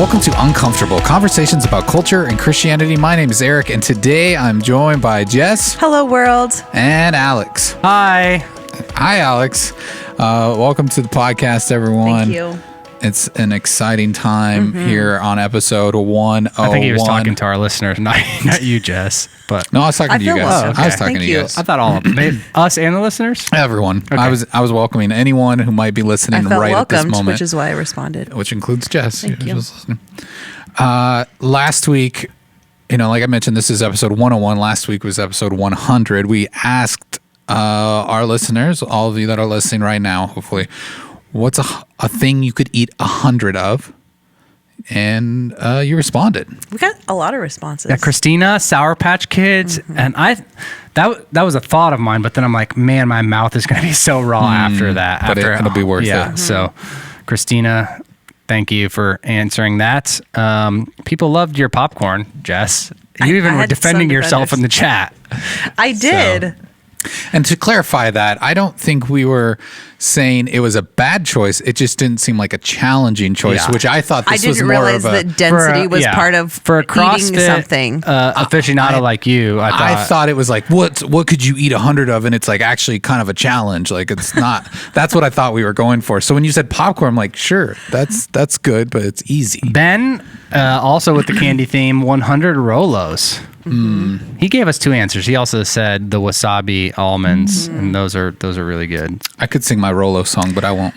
Welcome to Uncomfortable, conversations about culture and Christianity. My name is Eric, and today I'm joined by Jess. Hello, world. And Alex. Hi. Hi, Alex. Welcome to the podcast, everyone. Thank you. It's an exciting time here on episode 101. I think he was talking to our listeners, not you, Jess. But No, I was talking to you guys. Oh, okay. I was talking Thank to you you. guys. I thought all of them. Us and the listeners? Everyone. Okay. I was welcoming anyone who might be listening I felt right at this welcomed, moment. which is why I responded. Which includes Jess. Thank who you. was listening. Last week, like I mentioned, this is episode 101. Last week was episode 100. We asked our listeners, all of you that are listening right now, hopefully, what's a thing you could eat 100 of? And you responded. We got a lot of responses. Yeah, Christina, Sour Patch Kids, and that was a thought of mine, but then I'm like, man, my mouth is going to be so raw after that. But it'll be worth it. So Christina, thank you for answering that. People loved your popcorn, Jess. You even I were had defending some yourself defenders. in the chat. I did. And to clarify that, I don't think we were saying it was a bad choice. It just didn't seem like a challenging choice, Yeah. which I thought I this was didn't more realize of a... that density was part of for a eating CrossFit something. aficionado like you. I thought it was like, what could you eat 100 of? And it's like actually kind of a challenge. Like it's not, that's what I thought we were going for. So when you said popcorn, I'm like, sure, that's good, but it's easy. Ben, also with the candy theme, 100 Rolos. He gave us two answers. He also said the wasabi almonds, and those are really good. I could sing my Rolo song, but I won't.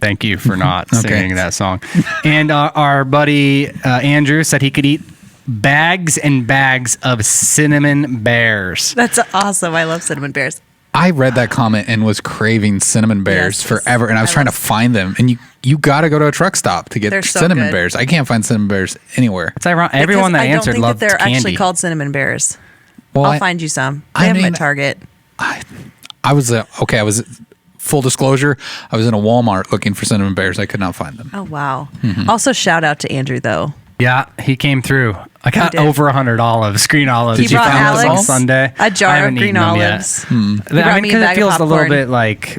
Thank you for not Okay. singing that song. And our buddy Andrew said he could eat bags and bags of cinnamon bears. That's awesome. I love cinnamon bears. I read that comment and was craving cinnamon bears Yes, forever, and I was I trying to love- find them. And you got to go to a truck stop to get They're so cinnamon good. bears. I can't find cinnamon bears anywhere. It's ironic. Everyone that Because answered I don't think loved that they're candy. actually called cinnamon bears. Well, I'll find you some. They I have them mean- at Target. I was okay. I was full disclosure. I was in a Walmart looking for cinnamon bears. I could not find them. Oh, wow. Also, shout out to Andrew, though. Yeah, he came through. I got did. over 100 olives, green olives. He You brought found those on Alex Sunday. a jar I of haven't green eaten them yet. olives. I mean, brought me a because bag it of feels a little popcorn. bit like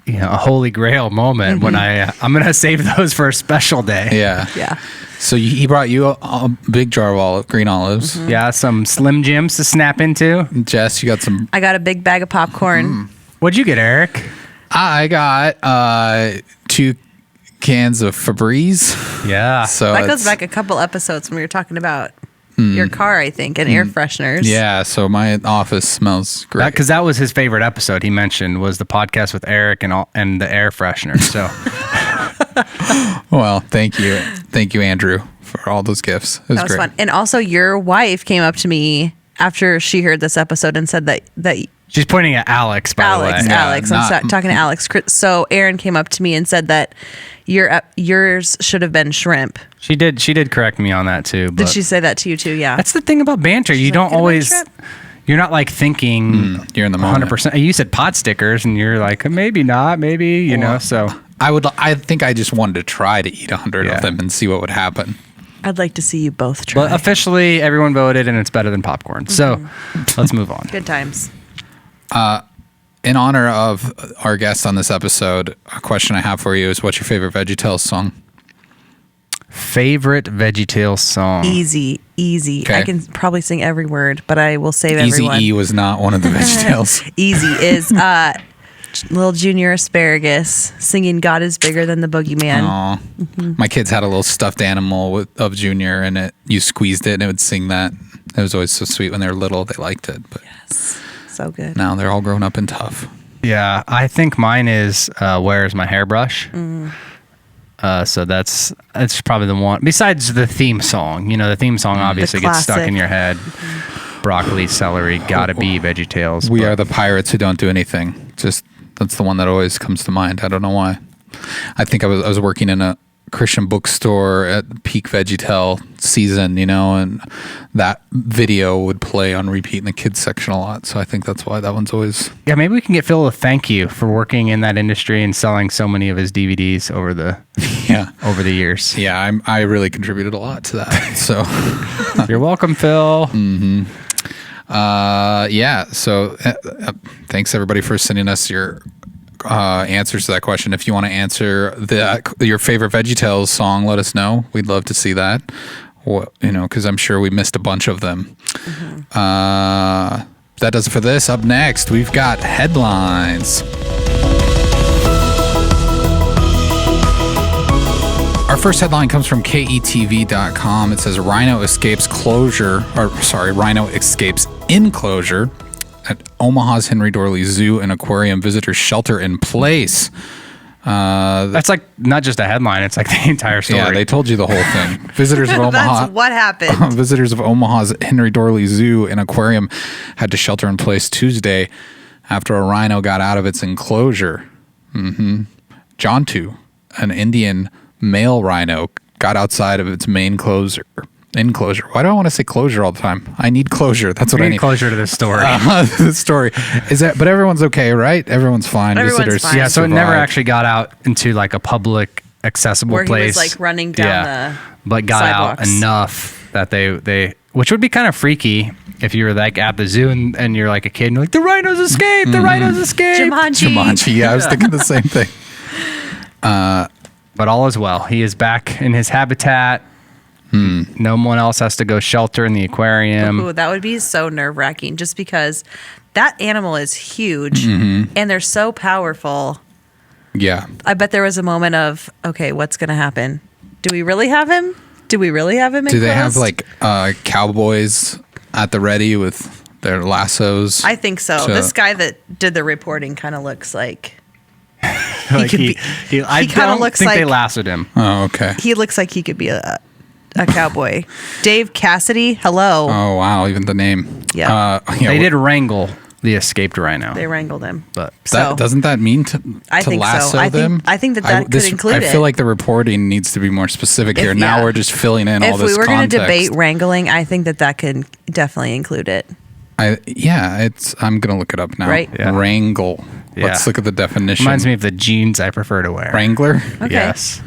a holy grail moment when I'm gonna save those for a special day. Yeah. Yeah. So he brought you a big jar of green olives. Yeah, some Slim Jims to snap into. Jess, you got some. I got a big bag of popcorn. What'd you get, Eric? I got 2 cans of Febreze. Yeah. So That goes it's- back a couple episodes when we were talking about your car, I think, and air fresheners. Yeah. So my office smells great. Because that was his favorite episode. He mentioned was the podcast with Eric and the air freshener. So Well, thank you, Andrew, for all those gifts. It was That was great. fun. And also, your wife came up to me after she heard this episode and said that she's pointing at Alex, by the way. Yeah, Alex, not- I'm talking to Alex. So Aaron came up to me and said that yours should have been shrimp. She did correct me on that too. But Did she say that to you too? Yeah. That's the thing about banter. You like, don't "Could have been always. shrimp." You're not like thinking. You're in the moment. 100%. You said pot stickers, and you're like, maybe not, maybe, you know. So I think I just wanted to try to eat 100 Yeah. of them and see what would happen. I'd like to see you both try. but officially, everyone voted, and it's better than popcorn. So let's move on. Good times. In honor of our guest on this episode, a question I have for you is, what's your favorite VeggieTales song? Favorite VeggieTales song? Easy. Okay. I can probably sing every word, but I will save Easy everyone. E was not one of the VeggieTales. Easy is little Junior Asparagus singing "God is bigger than the boogeyman." Aw. My kids had a little stuffed animal of Junior, and you squeezed it and it would sing that. It was always so sweet when they were little. They liked it, but So good. now they're all grown up and tough. Yeah, I think mine is "Where's My Hairbrush." So that's probably the one. Besides the theme song, the theme song obviously gets stuck classic. in your head. Broccoli, celery, gotta be VeggieTales. We but- are the pirates who don't do anything. That's the one that always comes to mind. I don't know why. I think I was working in a Christian bookstore at peak VeggieTale season, and that video would play on repeat in the kids section a lot. So I think that's why that one's always. Yeah, maybe we can get Phil a thank you for working in that industry and selling so many of his DVDs over the years. Yeah, I really contributed a lot to that. So You're welcome, Phil. yeah. So thanks everybody for sending us your answers to that question. If you want to answer your favorite VeggieTales song, let us know. We'd love to see that. Because I'm sure we missed a bunch of them. That does it for this. Up next, we've got headlines. Our first headline comes from KETV.com. It says Rhino escapes enclosure at Omaha's Henry Dorley Zoo and Aquarium. Visitors shelter in place. That's like not just a headline; it's like the entire story. Yeah, they told you the whole thing. Visitors of Omaha. That's what happened. Visitors of Omaha's Henry Dorley Zoo and Aquarium had to shelter in place Tuesday after a rhino got out of its enclosure. Jontu, an Indian male rhino, got outside of its main enclosure. Why do I want to say closure all the time? I need closure. That's what I need. Closure to this story. The story is that, but everyone's okay, right? Everyone's fine. Everyone's fine. Yeah, so it survived. never actually got out into like a public accessible Where place. he was like running down the but got sidewalks. out enough that they which would be kind of freaky if you were like at the zoo and you're like a kid and you're like, the rhinos escaped, the rhinos escaped. Jumanji. Yeah, I was thinking the same thing. But all is well. He is back in his habitat. No one else has to go shelter in the aquarium. Ooh, that would be so nerve-wracking just because that animal is huge and they're so powerful. Yeah. I bet there was a moment of, okay, what's going to happen? Do we really have him? Do we really have him Do they have enclosed? like cowboys at the ready with their lassos? I think so. This guy that did the reporting kind of looks like Like could be- I kinda don't looks think they like- lassoed him. Oh, okay. he looks like he could be a cowboy. Dave Cassidy, hello. Oh, wow. Even the name. Yeah. They did wrangle the escaped rhino. They wrangled him. But Doesn't that mean to I think so. lasso I think- them? I think that could include I it. feel like the reporting needs to be more specific here. Now yeah. we're just filling in all If this we were going to context. debate wrangling, I think that could definitely include it. I'm going to look it up now. Right. Yeah. Wrangle. Yeah. Let's look at the definition. reminds me of the jeans I prefer to wear. Wrangler? Okay. Yes.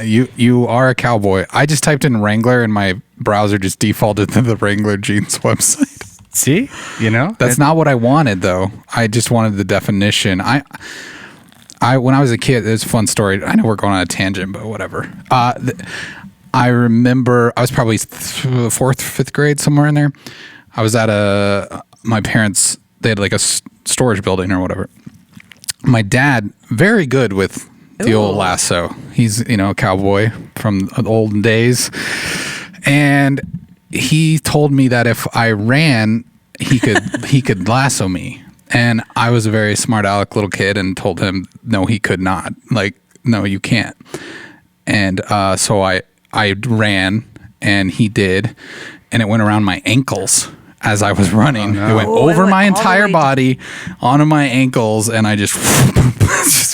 You are a cowboy. I just typed in Wrangler and my browser just defaulted to the Wrangler jeans website. See? You know? That's not what I wanted though. I just wanted the definition. I when I was a kid, it's a fun story. I know we're going on a tangent, but whatever. I remember I was probably fourth, fifth grade, somewhere in there. I was at my parents, they had like a storage building or whatever. My dad, very good with the old lasso. He's, a cowboy from the olden days. And he told me that if I ran, he could lasso me. And I was a very smart aleck little kid and told him, no, he could not. Like, no, you can't. And so I ran, and he did, and it went around my ankles as I was running. It went over my entire body, onto my ankles, and I just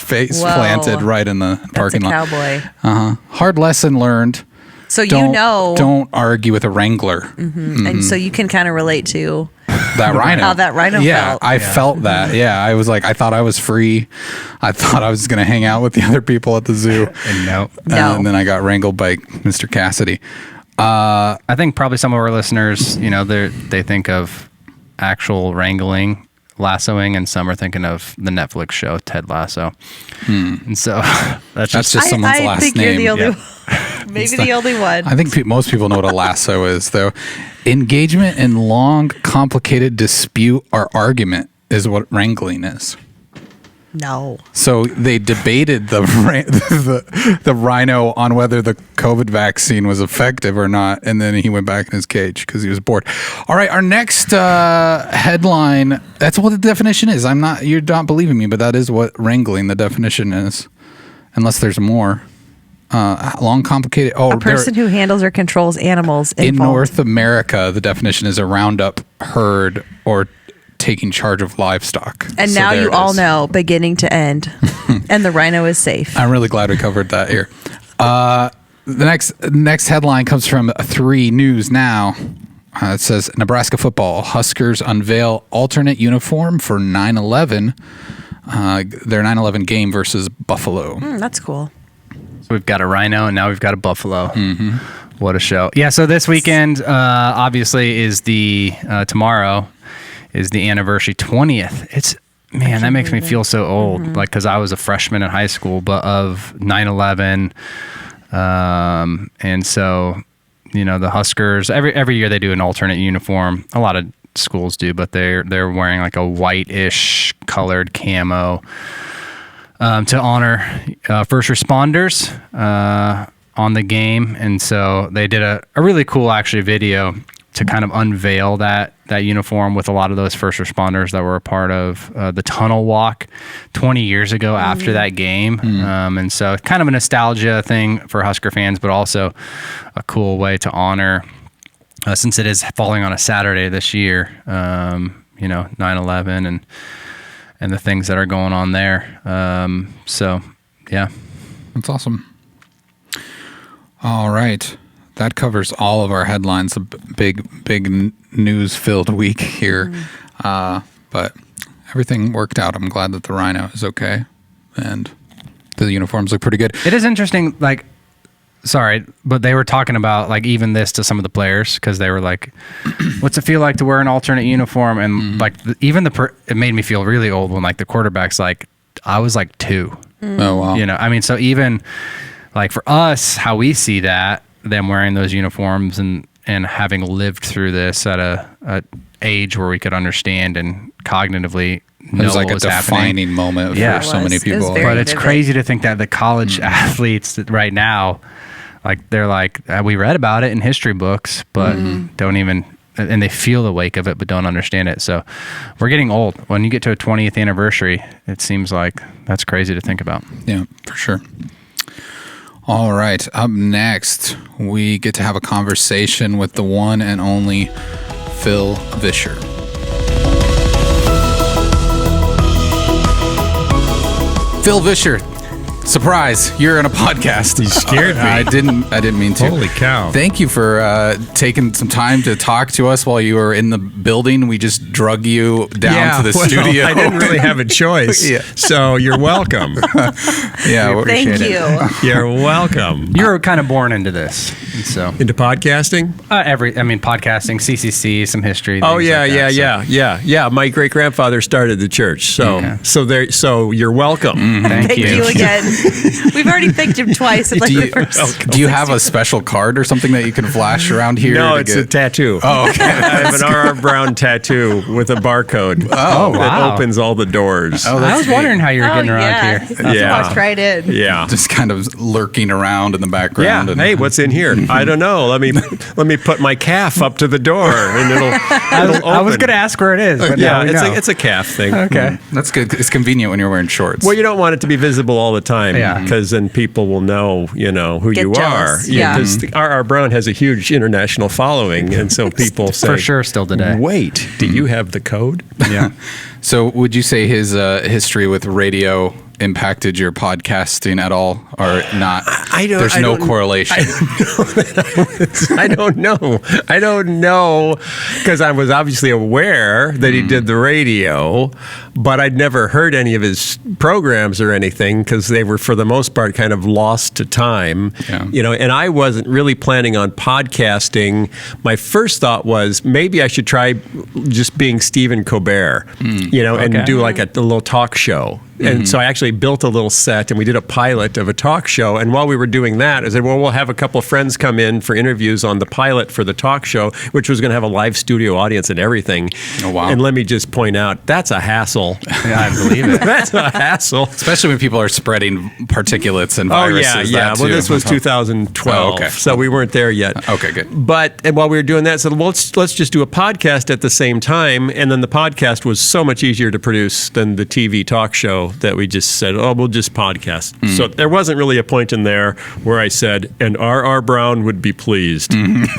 face planted right in the parking lot. Cowboy. Hard lesson learned. So don't argue with a wrangler. And so you can kind of relate to That rhino. how that rhino felt. I felt that. Yeah, I was like, I thought I was free. I thought I was going to hang out with the other people at the zoo. And no. And then I got wrangled by Mr. Cassidy. I think probably some of our listeners, they think of actual wrangling, lassoing, and some are thinking of the Netflix show Ted Lasso. And so that's just someone's last think name. You're the only maybe the only one. I think most people know what a lasso is, though. Engagement in long, complicated dispute or argument is what wrangling is. No. So they debated the rhino on whether the COVID vaccine was effective or not, and then he went back in his cage because he was bored. All right, our next headline. That's what the definition is. You're not believing me, but that is what wrangling the definition is, unless there's more. Long, complicated. A person who handles or controls animals in North America, the definition is a roundup, herd, or taking charge of livestock. And so now you all know, beginning to end, and the rhino is safe. I'm really glad we covered that here. The next headline comes from 3 News Now. It says Nebraska football Huskers unveil alternate uniform for 9/11. Their 9/11 game versus Buffalo. That's cool. So we've got a rhino and now we've got a buffalo. What a show. Yeah, so this weekend obviously is tomorrow is the anniversary 20th. It's man, that makes me feel so old. Like, because I was a freshman in high school, but of 9/11, and so the Huskers every year they do an alternate uniform. A lot of schools do, but they're wearing like a white-ish colored camo to honor first responders on the game, and so they did a really cool actually video to kind of unveil that uniform with a lot of those first responders that were a part of the tunnel walk 20 years ago after that game. And so kind of a nostalgia thing for Husker fans, but also a cool way to honor, since it is falling on a Saturday this year, 9/11 and the things that are going on there. So, yeah. That's awesome. All right. That covers all of our headlines. A big news-filled week here. But everything worked out. I'm glad that the rhino is okay. And the uniforms look pretty good. It is interesting, like, sorry, but they were talking about, like, even this to some of the players, because they were like, what's it feel like to wear an alternate uniform? And, like, it made me feel really old when, like, the quarterback's like, I was, like, 2. Oh, wow. I mean, so even, like, for us, how we see that, them wearing those uniforms and having lived through this at a age where we could understand and cognitively know it was like what was a defining happening. moment Yeah. for so many people. But it's crazy to think that the college athletes right now, like, they're like, we read about it in history books, but don't even, and they feel the wake of it, but don't understand it. So we're getting old. When you get to a 20th anniversary, it seems like that's crazy to think about. Yeah, for sure. All right. Up next, we get to have a conversation with the one and only Phil Vischer. Phil Vischer, surprise! You're in a podcast. You scared me. I didn't mean to. Holy cow! Thank you for taking some time to talk to us while you were in the building. We just drug you down to the studio. I didn't really have a choice. Yeah. So you're welcome. Yeah, Thank you. You're welcome. You were kind of born into this, and so Into podcasting? podcasting, CCC, some history. Oh things yeah, like that, so. yeah. My great grandfather started the church, so so you're welcome. Thank you again. We've already thanked him twice in like the first. Do you have a special card or something that you can flash around here? No, to it's get... a tattoo. Oh, okay. I have an R.R. Brown tattoo with a barcode that wow. opens all the doors. Oh, I that's was neat. wondering how you were getting around yeah. here. Yeah. Walked right in. Yeah. Just kind of lurking around in the background. Yeah. And, Hey, what's in here? I don't know. Let me put my calf up to the door, and it'll open. I was going to ask where it is, but Yeah, now we know. it's a calf thing. Okay. That's good. It's convenient when you're wearing shorts. Well, you don't want it to be visible all the time, Yeah. because then people will know, who Get you jealous. are. Yeah. Because R.R. Brown has a huge international following, and so people say, For sure, still today. Wait, do you have the code? Yeah. So, would you say his history with radio impacted your podcasting at all, or not? There's no correlation. I don't know, because I was obviously aware that he did the radio, but I'd never heard any of his programs or anything, because they were, for the most part, kind of lost to time. Yeah. And I wasn't really planning on podcasting. My first thought was maybe I should try just being Stephen Colbert, and do like a little talk show. And so I actually built a little set, and we did a pilot of a talk show. And while we were doing that, I said, well, we'll have a couple of friends come in for interviews on the pilot for the talk show, which was going to have a live studio audience and everything. Oh, wow. And let me just point out, that's a hassle. Yeah, I believe it. That's a hassle. Especially when people are spreading particulates and Oh, viruses. yeah. That Well, too. this was 2012, Oh, okay. so we weren't there yet. Okay, good. And while we were doing that, I said, well, let's just do a podcast at the same time. And then the podcast was so much easier to produce than the TV talk show that we just said, we'll just podcast. So there wasn't really a point in there where I said, and R.R. Brown would be pleased.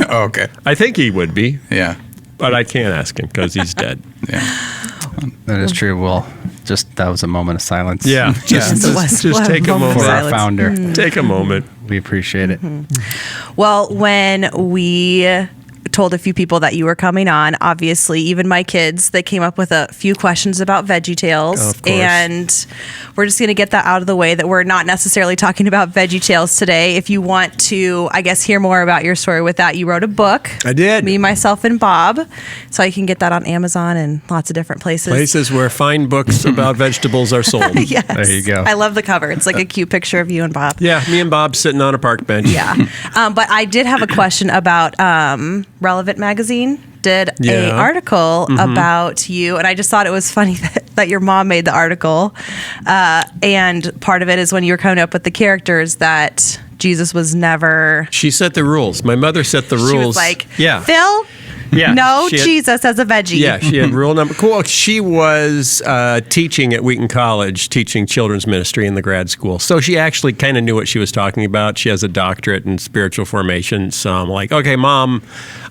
Oh, okay. I think he would be, Yeah. but I can't ask him because he's dead. Yeah. That is true. Well, that was a moment of silence. Yeah, just take a moment. For our Silence. founder. Take a moment. We appreciate it. Well, when we told a few people that you were coming on. Obviously, even my kids, they came up with a few questions about VeggieTales. Of course. And we're just going to get that out of the way, that we're not necessarily talking about VeggieTales today. If you want to, I guess, hear more about your story with that, you wrote a book. I did. Me, Myself, and Bob. So you can get that on Amazon and lots of different places. Places where fine books about vegetables are sold. Yes. There you go. I love the cover. It's like a cute picture of you and Bob. Yeah, me and Bob sitting on a park bench. Yeah. But I did have a question about Relevant Magazine did a article about you, and I just thought it was funny that your mom made the article. And part of it is when you were coming up with the characters that Jesus was never... She set the rules. My mother set the rules. She was like, yeah. Phil... Yeah, no she had- Jesus as a veggie. Yeah, she had rule number. Cool. She was teaching at Wheaton College, teaching children's ministry in the grad school. So she actually kind of knew what she was talking about. She has a doctorate in spiritual formation. So I'm like, okay, Mom,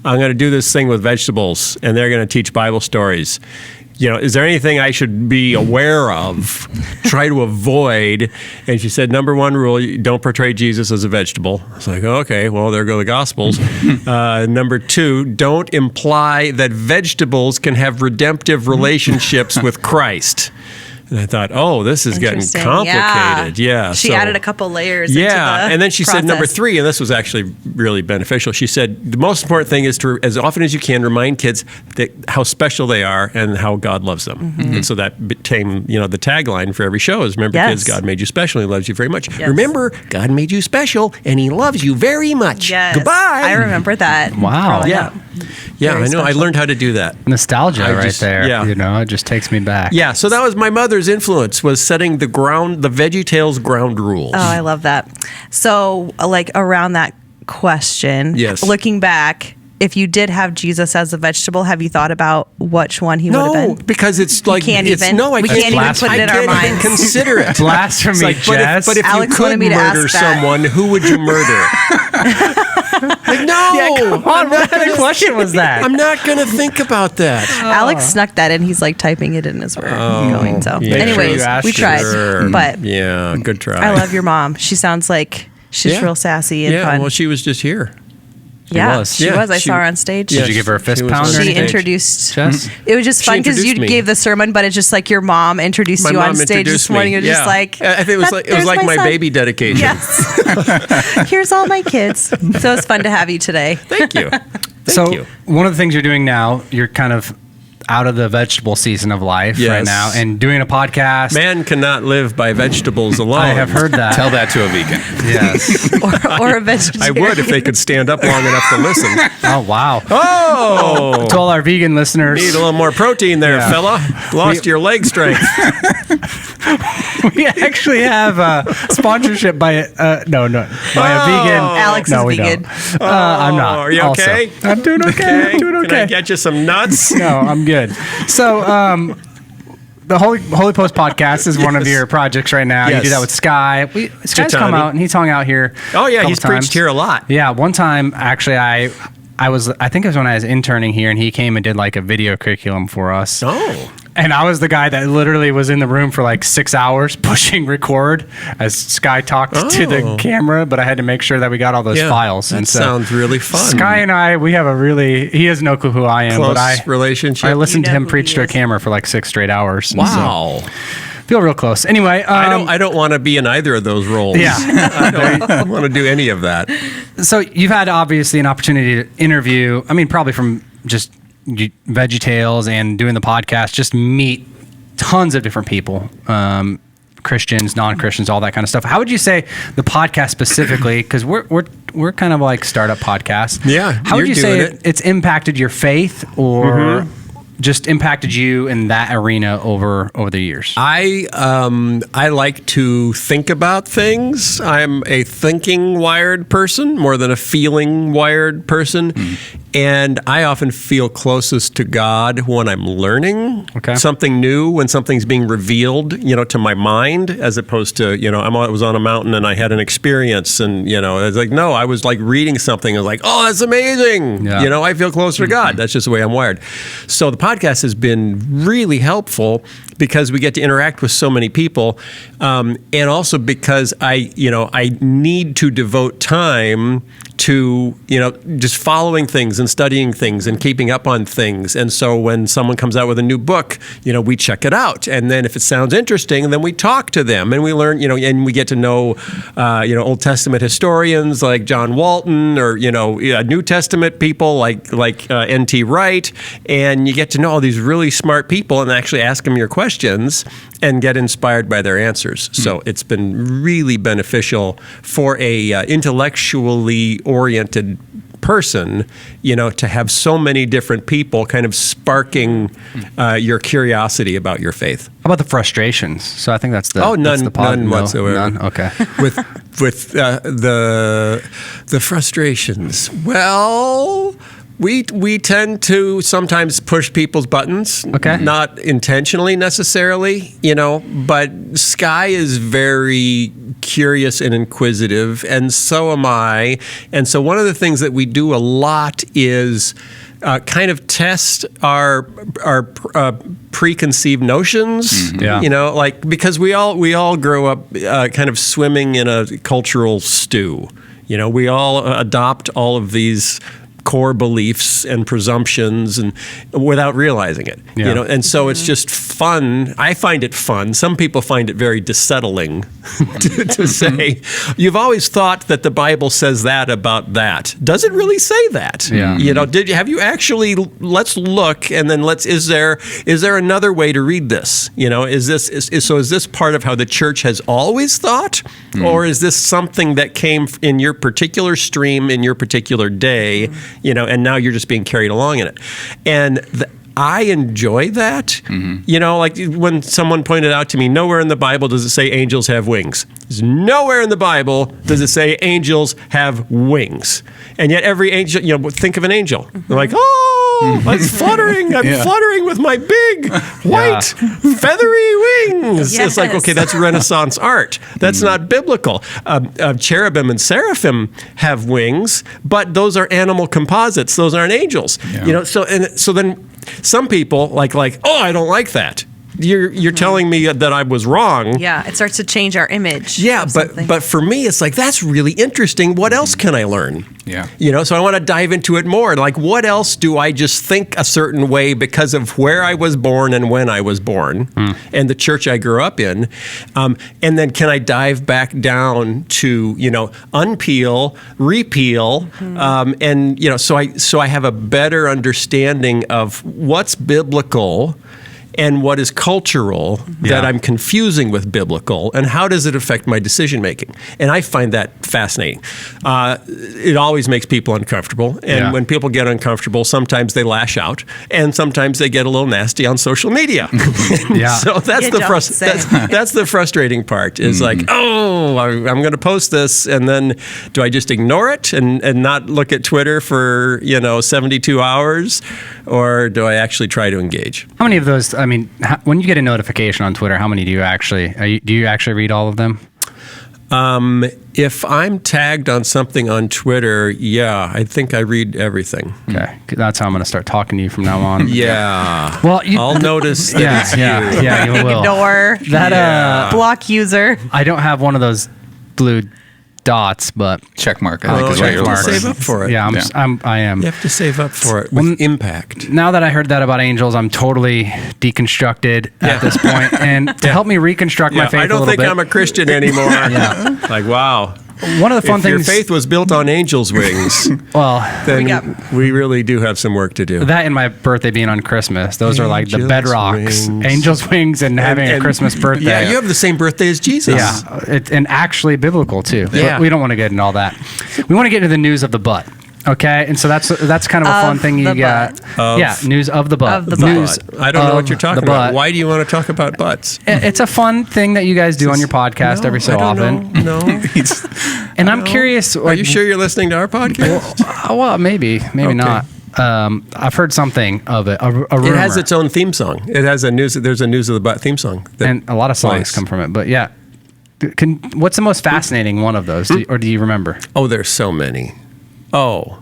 I'm going to do this thing with vegetables, and they're going to teach Bible stories. You know, is there anything I should be aware of, try to avoid? And she said, number one rule, you don't portray Jesus as a vegetable. I was like, okay, well, there go the Gospels. Number two, don't imply that vegetables can have redemptive relationships with Christ. And I thought, oh, this is getting Interesting. complicated. Yeah. She so- added a couple layers into Yeah, the and then she said number process. 3, and this was actually really beneficial. She said the most important thing is to, as often as you can, remind kids that how special they are and how God loves them. And so that became, the tagline for every show is, remember, Yes. kids, God made you special, and He loves you very much. Yes. Remember, God made you special, and He loves you very much. Yes. Goodbye. I remember that. Wow. growing Yeah. up. Yeah, Very I know. I special. learned how to do that. Nostalgia I right just- there. yeah. It just takes me back. Yeah, so that was my mother's influence, was setting the VeggieTales ground rules. Oh, I love that. So, like, around that question, Yes. looking back, if you did have Jesus as a vegetable, have you thought about which one he would have No, been? because it's like can't it's even- no, I we can't, can't even put it I in our can't even minds. consider it. Blasphemy, It's like, Jess. but if Alex you wanted could me to murder ask that. someone, who would you murder? Like, no, Come on, what kind of question was that? I'm not going to think about that. Alex snuck that in. He's like typing it in as we're going. So, yeah. anyways, Sure you we asked tried. Sure. But Yeah, good try. I love your mom. She sounds like she's Yeah. real sassy and Yeah, fun. well, she was just here. yeah, was. she Yeah, was. I she- saw her on stage. Did you give her a fist She was pound on or She anything? introduced. Jess? It was just She fun because you introduced me. gave the sermon, but it's just like your mom introduced My you mom on stage introduced this morning. me. You're just like, I think it was like there's my son. baby dedication. Yes. Here's all my kids. So it's fun to have you today. Thank you. So you. one of the things you're doing now, you're kind of out of the vegetable season of life right Yes. now and doing a podcast. Man cannot live by vegetables alone. I have heard that. Tell that to a vegan. Yes. Or a I vegetarian. would if they could stand up long enough to listen. Oh, wow. Oh, To all our vegan listeners, need a little more protein there, Yeah. fella. Lost your leg strength. we actually have a sponsorship by by a vegan. Alex No, is we vegan. don't. I'm not. Are you also. okay? I'm doing okay. I'm doing Can I okay. get you some nuts? No, I'm good. So, the Holy Post podcast is one of Yes. your projects right now. You Yes. do that with Sky. Sky's come Chitani. out and he's hung out here. Oh yeah, couple he's times. preached here a lot. Yeah, one time actually, I think it was when I was interning here, and he came and did like a video curriculum for us. Oh. And I was the guy that literally was in the room for like 6 hours pushing record as Sky talked to the Oh. camera, but I had to make sure that we got all those Yeah, files. that And so sounds really fun. Sky and I, we have he has no clue who I am, Close but I relationship. listened You to know him who preach he to a is. camera for like 6 straight hours. And so Wow. feel real close. Anyway, I don't want to be in either of those roles. Yeah. I don't want to do any of that. So you've had obviously an opportunity to interview, I mean, probably from just VeggieTales and doing the podcast, just meet tons of different people, Christians, non-Christians, all that kind of stuff. How would you say the podcast specifically, because we're kind of like startup podcasts. Yeah, How would you're you say doing it. it's impacted your faith or just impacted you in that arena over the years? I like to think about things. I'm a thinking wired person more than a feeling wired person. And I often feel closest to God when I'm learning something new, when something's being revealed, to my mind, as opposed to, I was on a mountain and I had an experience and, it's like, no, I was like reading something. I was like, oh, that's amazing. Yeah. I feel closer to God. That's just the way I'm wired. So the podcast has been really helpful because we get to interact with so many people, and also because I need to devote time to, just following things and studying things and keeping up on things. And so when someone comes out with a new book, we check it out. And then if it sounds interesting, then we talk to them and we learn, and we get to know, Old Testament historians like John Walton, or, New Testament people like N.T. Wright. And you get to know all these really smart people and actually ask them your questions and get inspired by their answers. So it's been really beneficial for a intellectually oriented person, to have so many different people kind of sparking your curiosity about your faith. How about the frustrations? So I think that's the none whatsoever. None? Okay. with the frustrations. Well, we tend to sometimes push people's buttons, not intentionally necessarily, but Sky is very curious and inquisitive, and so am I. And so one of the things that we do a lot is kind of test our preconceived notions, because we all grow up kind of swimming in a cultural stew. We all adopt all of these core beliefs and presumptions and without realizing it, and so it's just fun. I find it fun. Some people find it very dissettling to say, you've always thought that the Bible says that about that. Does it really say that? Have you actually, let's look, and then is there another way to read this? Is this part of how the church has always thought? Or is this something that came in your particular stream in your particular day? And now you're just being carried along in it. And I enjoy that. Like when someone pointed out to me, nowhere in the Bible does it say angels have wings. There's nowhere in the Bible does it say angels have wings. And yet every angel, think of an angel. They're like, I'm fluttering. I'm fluttering with my big, white, feathery wings. Yes. It's like, okay, that's Renaissance art. That's not biblical. Cherubim and seraphim have wings, but those are animal composites. Those aren't angels. So then some people like, I don't like that. You're telling me that I was wrong. Yeah, it starts to change our image. Yeah, but for me, it's like, that's really interesting. What else can I learn? Yeah. So I want to dive into it more. Like, what else do I just think a certain way because of where I was born and when I was born and the church I grew up in? And then can I dive back down to, unpeel, repeal, and, so I have a better understanding of what's biblical and what is cultural that I'm confusing with biblical, and how does it affect my decision making? And I find that fascinating. It always makes people uncomfortable, and when people get uncomfortable, sometimes they lash out, and sometimes they get a little nasty on social media. So that's that's the frustrating part. Is like, I'm going to post this, and then do I just ignore it and not look at Twitter for 72 hours, or do I actually try to engage? How many of those? I mean, when you get a notification on Twitter, how many do you actually do you actually read all of them? If I'm tagged on something on Twitter, I think I read everything. Okay, that's how I'm going to start talking to you from now on. Well, I'll notice that it's you. Yeah, you will. Ignore that block user. I don't have one of those blue dots, but check mark. I think is what you're looking for. Save up for it. Yeah, I am. You have to save up for it with impact. Now that I heard that about angels, I'm totally deconstructed at this point. And to help me reconstruct my faith I a don't little think bit, I'm a Christian anymore. Like, wow. One of the fun if things. Your faith was built on angels' wings. Then we really do have some work to do. That and my birthday being on Christmas. Those are like the bedrocks. Wings. Angels' wings and having a Christmas birthday. Yeah, you have the same birthday as Jesus. Yeah, and actually biblical too. Yeah. But we don't want to get into all that. We want to get into the news of the butt. Okay, and so that's kind of a fun thing you got. News of the butt. Of the butt. News. I don't know what you're talking about. Why do you want to talk about butts? It's a fun thing that you guys do on your podcast every so often. No. And I'm curious. Are you sure you're listening to our podcast? Well, maybe not. I've heard something of it. A rumor. It has its own theme song. It has there's a News of the Butt theme song. And a lot of songs come from it. But yeah. What's the most fascinating one of those? Or do you remember? Oh, there's so many. Oh,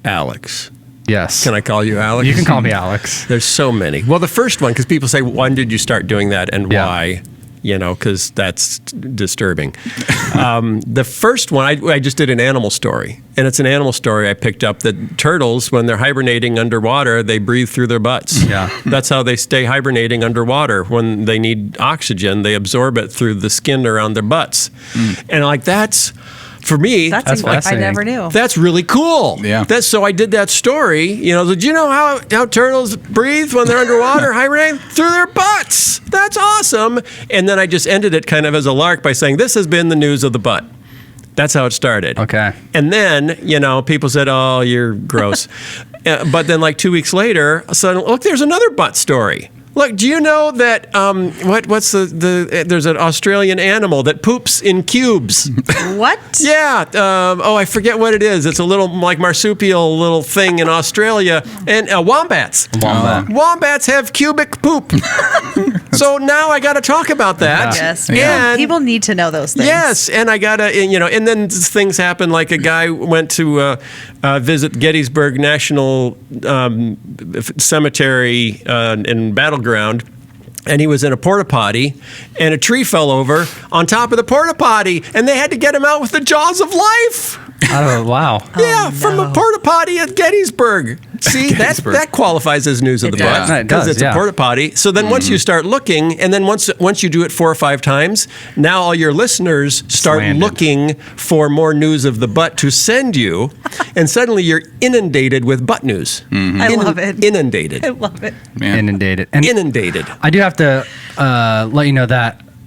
Alex, Yes. Can I call you Alex? You can call me Alex. There's so many. Well, the first one, because people say, when did you start doing that and why? You know, because that's disturbing. The first one, I just did an animal story. And it's an animal story I picked up that turtles, when they're hibernating underwater, they breathe through their butts. Yeah. That's how they stay hibernating underwater. When they need oxygen, they absorb it through the skin around their butts. And like, that's... For me, That's I never knew. That's really cool. Yeah. So I did that story. You know, did you know how turtles breathe when they're underwater, hibernating? Through their butts. That's awesome. And then I just ended it kind of as a lark by saying, this has been the news of the butt. That's how it started. Okay. And then, you know, people said, oh, you're gross. But then like 2 weeks later, suddenly, look, there's another butt story. Look, do you know that what's there's an Australian animal that poops in cubes? What? Yeah. I forget what it is. It's a little like marsupial little thing in Australia. And wombats. Wombats have cubic poop. So now I got to talk about that. Yes. And people need to know those things. Yes, and I got to, and then things happen. Like a guy went to visit Gettysburg National Cemetery in Battleground, and he was in a porta potty, and a tree fell over on top of the porta potty, and they had to get him out with the jaws of life. Oh, wow. Yeah, from a porta potty at Gettysburg. See, that qualifies as news of the butt because it's a porta potty. So then once you start looking, and then once you do it 4 or 5 times, now all your listeners start looking for more news of the butt to send you, and suddenly you're inundated with butt news. I love it. Inundated. I love it. Yeah. Inundated. And inundated. I do have to let you know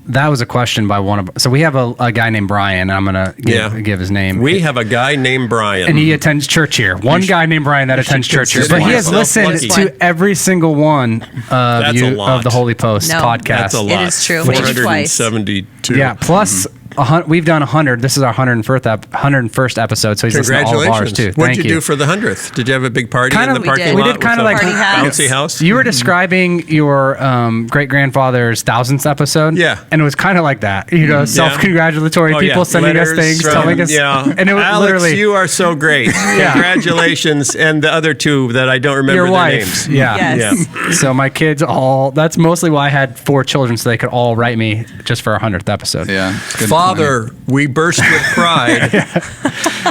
that was a question by one of. So we have a guy named Brian. I'm gonna give his name. We have a guy named Brian, and he attends church here. One guy named Brian that attends church here, but he has listened to every single one of the Holy Post podcast. That's a lot. It is true. 472. Yeah. Plus. We've done 100. This is our 101st episode, so he's listening to all of ours too. What did you do for the 100th? Did you have a big party in the parking lot? We did kind of like bouncy house. You were describing your great grandfather's 1000th episode, and it was kind of like that. Self-congratulatory people sending us things, telling us, and it was Alex, literally, you are so great. Congratulations, and the other two that I don't remember your their wife. names. Yeah. So my kids that's mostly why I had 4 children, so they could all write me just for our 100th episode. Yeah. Father, we burst with pride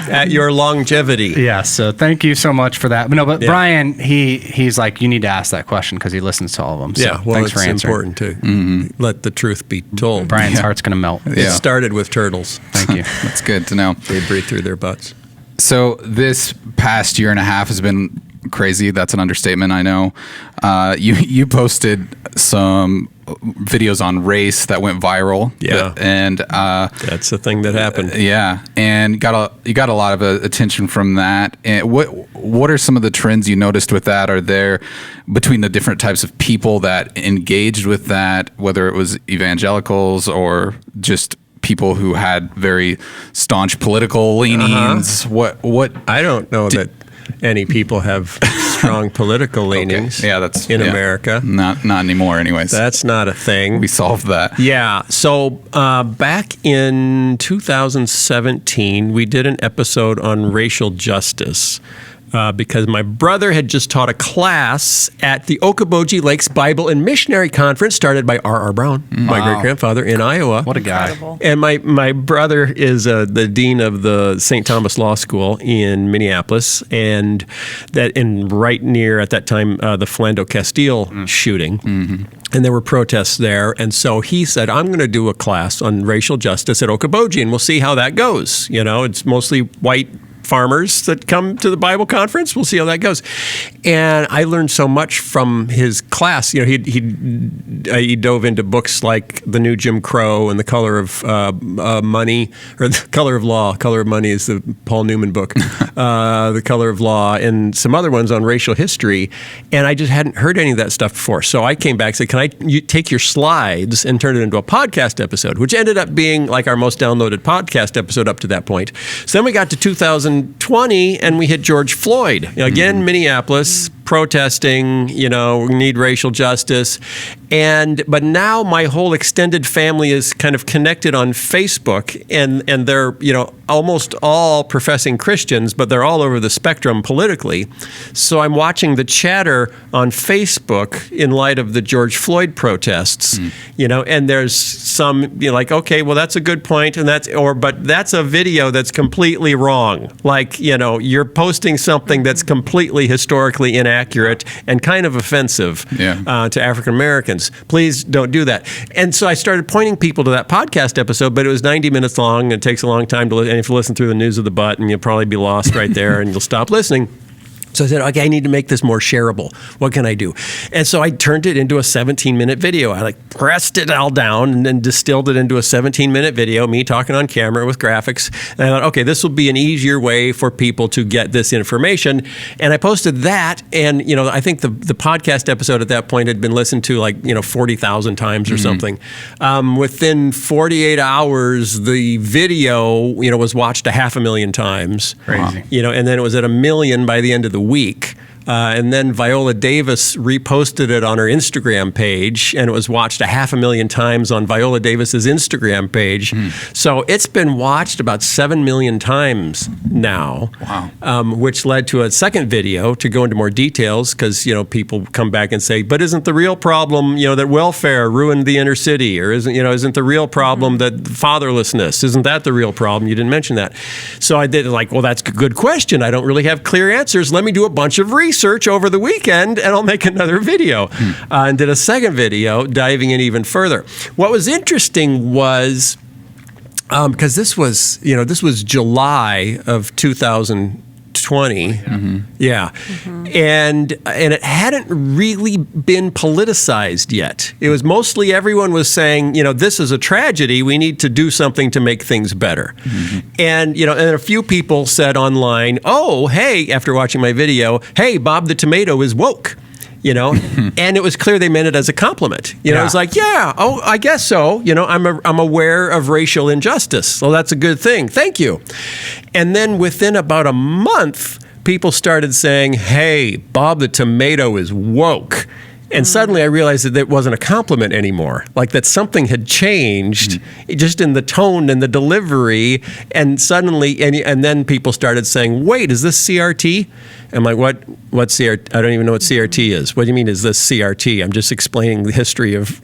at your longevity. Yeah, so thank you so much for that. But Brian, he's like, you need to ask that question because he listens to all of them. So thanks for answering. It's important to let the truth be told. Brian's heart's going to melt. It started with turtles. Thank you. That's good to know. They breathe through their butts. So this past year and a half has been crazy. That's an understatement, I know. You posted some videos on race that went viral. Yeah, and that's the thing that happened. Yeah, and you got a lot of attention from that. And what are some of the trends you noticed with that? Are there between the different types of people that engaged with that, whether it was evangelicals or just people who had very staunch political leanings? What I don't know that any people have strong political leanings. Okay. Yeah, that's in America. Not anymore, anyways. That's not a thing. We solved that. Yeah. So back in 2017, we did an episode on racial justice. Because my brother had just taught a class at the Okoboji Lakes Bible and Missionary Conference started by R.R. Brown, my great-grandfather in Iowa. What a guy. Incredible. And my brother is the dean of the St. Thomas Law School in Minneapolis, and right near, at that time, the Philando Castile shooting. And there were protests there. And so he said, I'm going to do a class on racial justice at Okoboji, and we'll see how that goes. It's mostly white farmers that come to the Bible conference. We'll see how that goes. And I learned so much from his class. He dove into books like The New Jim Crow and The Color of Money, or The Color of Law. Color of Money is the Paul Newman book. The Color of Law, and some other ones on racial history. And I just hadn't heard any of that stuff before. So I came back and said, can you take your slides and turn it into a podcast episode, which ended up being like our most downloaded podcast episode up to that point. So then we got to 2020 and we hit George Floyd. Again, Minneapolis, protesting, we need racial justice. But now my whole extended family is kind of connected on Facebook, and they're, almost all professing Christians, but they're all over the spectrum politically. So I'm watching the chatter on Facebook in light of the George Floyd protests, and there's some, like, okay, well, that's a good point, but that's a video that's completely wrong. Like, you're posting something that's completely historically inaccurate and kind of offensive to African Americans. Please don't do that. And so I started pointing people to that podcast episode, but it was 90 minutes long, and it takes a long time to listen. And if you listen through the news of the butt, and you'll probably be lost right there, and you'll stop listening. So I said, okay, I need to make this more shareable. What can I do? And so I turned it into a 17-minute video. I pressed it all down and then distilled it into a 17-minute video, me talking on camera with graphics. And I thought, okay, this will be an easier way for people to get this information. And I posted that. And, I think the podcast episode at that point had been listened to 40,000 times or something. Within 48 hours, the video, was watched 500,000 times. Crazy. And then it was at 1 million by the end of the week. And then Viola Davis reposted it on her Instagram page, and it was watched 500,000 times on Viola Davis's Instagram page. So it's been watched about 7 million times now. Wow. Which led to a second video to go into more details, because people come back and say, but isn't the real problem that welfare ruined the inner city, or isn't the real problem that fatherlessness, isn't that the real problem? You didn't mention that. So I did well, that's a good question. I don't really have clear answers. Let me do a bunch of research over the weekend, and I'll make another video. And did a second video diving in even further. What was interesting was, because this was July of 2020. Yeah. And it hadn't really been politicized yet. It was mostly everyone was saying, this is a tragedy. We need to do something to make things better. And, and a few people said online, oh, hey, after watching my video, hey, Bob the Tomato is woke. And it was clear they meant it as a compliment. It was like, oh, I guess so. I'm aware of racial injustice. So that's a good thing. Thank you. And then within about a month, people started saying, hey, Bob the Tomato is woke. And suddenly I realized that it wasn't a compliment anymore. Like that something had changed just in the tone and the delivery. And suddenly, and then people started saying, wait, is this CRT? I'm like, what CRT? I don't even know what CRT is. What do you mean, is this CRT? I'm just explaining the history of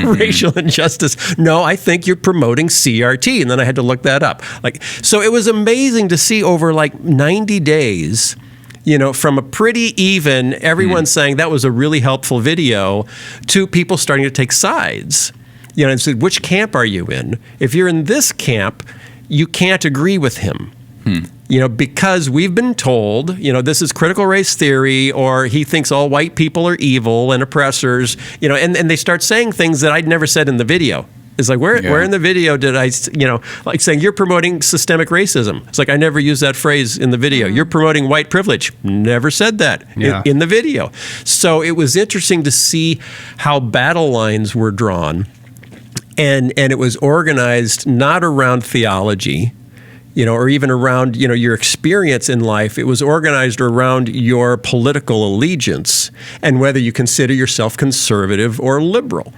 racial injustice. No, I think you're promoting CRT. And then I had to look that up. So it was amazing to see over 90 days, from a pretty even, everyone saying that was a really helpful video, to people starting to take sides. And said, which camp are you in? If you're in this camp, you can't agree with him. Because we've been told, this is critical race theory, or he thinks all white people are evil and oppressors, and they start saying things that I'd never said in the video. It's like, where in the video did I, saying you're promoting systemic racism. It's like, I never used that phrase in the video. You're promoting white privilege. Never said that in the video. So it was interesting to see how battle lines were drawn. And it was organized not around theology, or even around, your experience in life. It was organized around your political allegiance and whether you consider yourself conservative or liberal.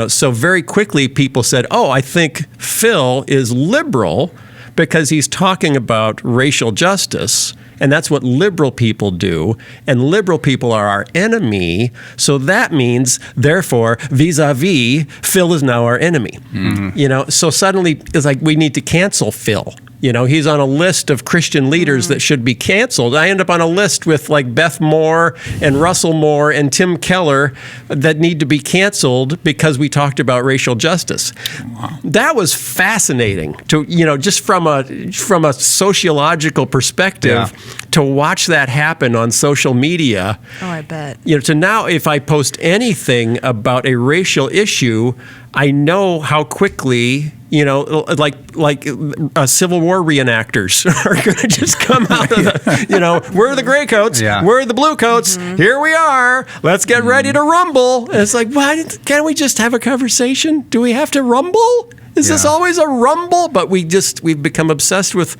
So very quickly people said, oh, I think Phil is liberal because he's talking about racial justice. And that's what liberal people do. And liberal people are our enemy. So that means, therefore, vis-a-vis, Phil is now our enemy. So suddenly it's like we need to cancel Phil. He's on a list of Christian leaders that should be canceled. I end up on a list with Beth Moore and Russell Moore and Tim Keller that need to be canceled because we talked about racial justice. Wow. That was fascinating to, just from a sociological perspective, to watch that happen on social media. Oh, I bet. To now, if I post anything about a racial issue, I know how quickly, like Civil War reenactors are going to just come out of the, we're the gray coats, we're the blue coats, here we are, let's get ready to rumble. And it's like, why can't we just have a conversation? Do we have to rumble? Is this always a rumble? But we've become obsessed with,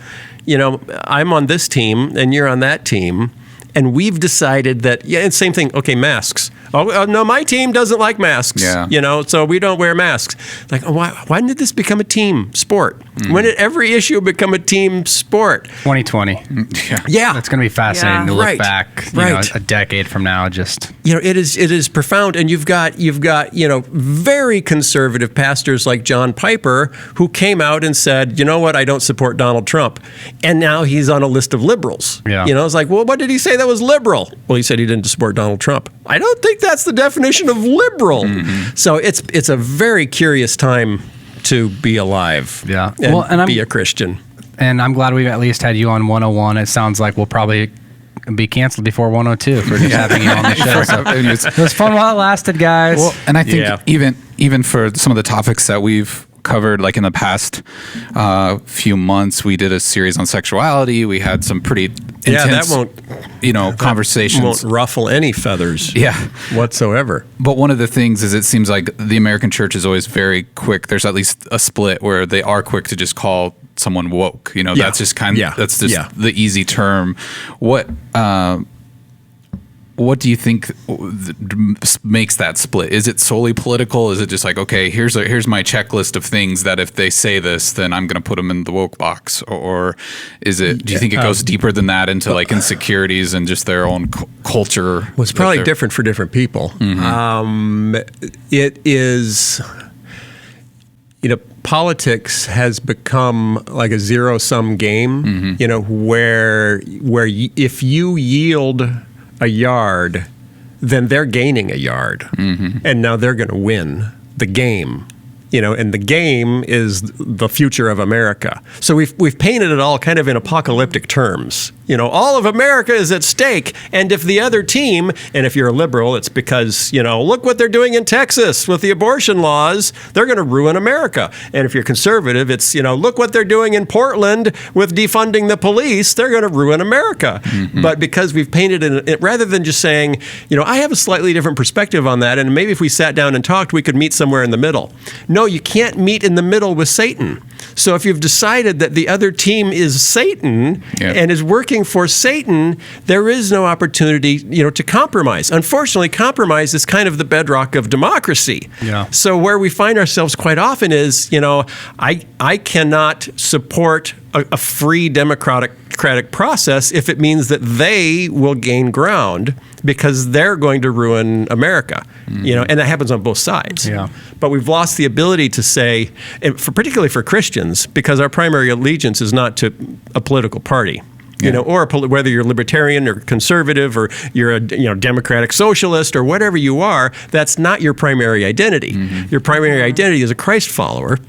I'm on this team and you're on that team. And we've decided that, and same thing, okay, masks. Oh, no, my team doesn't like masks, so we don't wear masks. Like, why did this become a team sport? When did every issue become a team sport? 2020. Yeah. It's going to be fascinating to look back, a decade from now. Just it is profound, and you've got very conservative pastors like John Piper who came out and said, you know what, I don't support Donald Trump, and now he's on a list of liberals. It's like, well, what did he say that was liberal? Well, he said he didn't support Donald Trump. I don't think that's the definition of liberal. So it's a very curious time to be alive. And be a Christian. And I'm glad we've at least had you on 101. It sounds like we'll probably be canceled before 102 for just having you on the show. So it was fun while it lasted, guys. Well, and I think even for some of the topics that we've covered, like in the past few months, we did a series on sexuality. We had some pretty intense, conversations. Won't ruffle any feathers, whatsoever. But one of the things is, it seems like the American church is always very quick. There's at least a split where they are quick to just call someone woke. That's just that's just the easy term. What do you think makes that split? Is it solely political? Is it just like, okay, here's my checklist of things that if they say this, then I'm going to put them in the woke box? Or is it? Do you think it goes deeper than that into like insecurities and just their own culture? Well, it's probably different for different people. It is. Politics has become like a zero-sum game. Where if you yield a yard, then they're gaining a yard, and now they're going to win the game. And the game is the future of America. So we've painted it all kind of in apocalyptic terms. All of America is at stake. And if the other team, and if you're a liberal, it's because, look what they're doing in Texas with the abortion laws. They're going to ruin America. And if you're conservative, it's, look what they're doing in Portland with defunding the police. They're going to ruin America. But because we've painted it, rather than just saying, I have a slightly different perspective on that, and maybe if we sat down and talked, we could meet somewhere in the middle. No, you can't meet in the middle with Satan. So if you've decided that the other team is Satan and is working for Satan, there is no opportunity, to compromise. Unfortunately, compromise is kind of the bedrock of democracy. So where we find ourselves quite often is, I cannot support a free democratic process if it means that they will gain ground because they're going to ruin America, and that happens on both sides. But we've lost the ability to say, and particularly for Christians, because our primary allegiance is not to a political party. Or whether you're libertarian or conservative or you're a democratic socialist or whatever you are, that's not your primary identity. Your primary identity is a Christ follower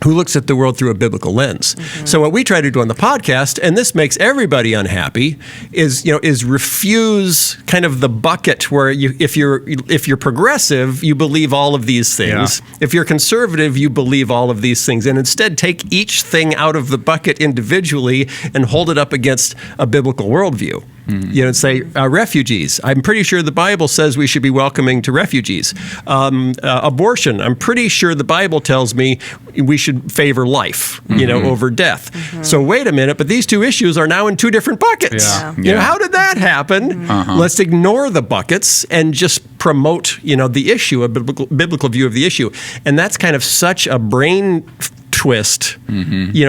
who looks at the world through a biblical lens. So what we try to do on the podcast, and this makes everybody unhappy, is refuse kind of the bucket where if you're progressive, you believe all of these things. If you're conservative, you believe all of these things, and instead take each thing out of the bucket individually and hold it up against a biblical worldview. And say, refugees. I'm pretty sure the Bible says we should be welcoming to refugees. Abortion. I'm pretty sure the Bible tells me we should favor life, over death. So wait a minute, but these two issues are now in two different buckets. How did that happen? Let's ignore the buckets and just promote, the issue, a biblical view of the issue. And that's kind of such a brain twist,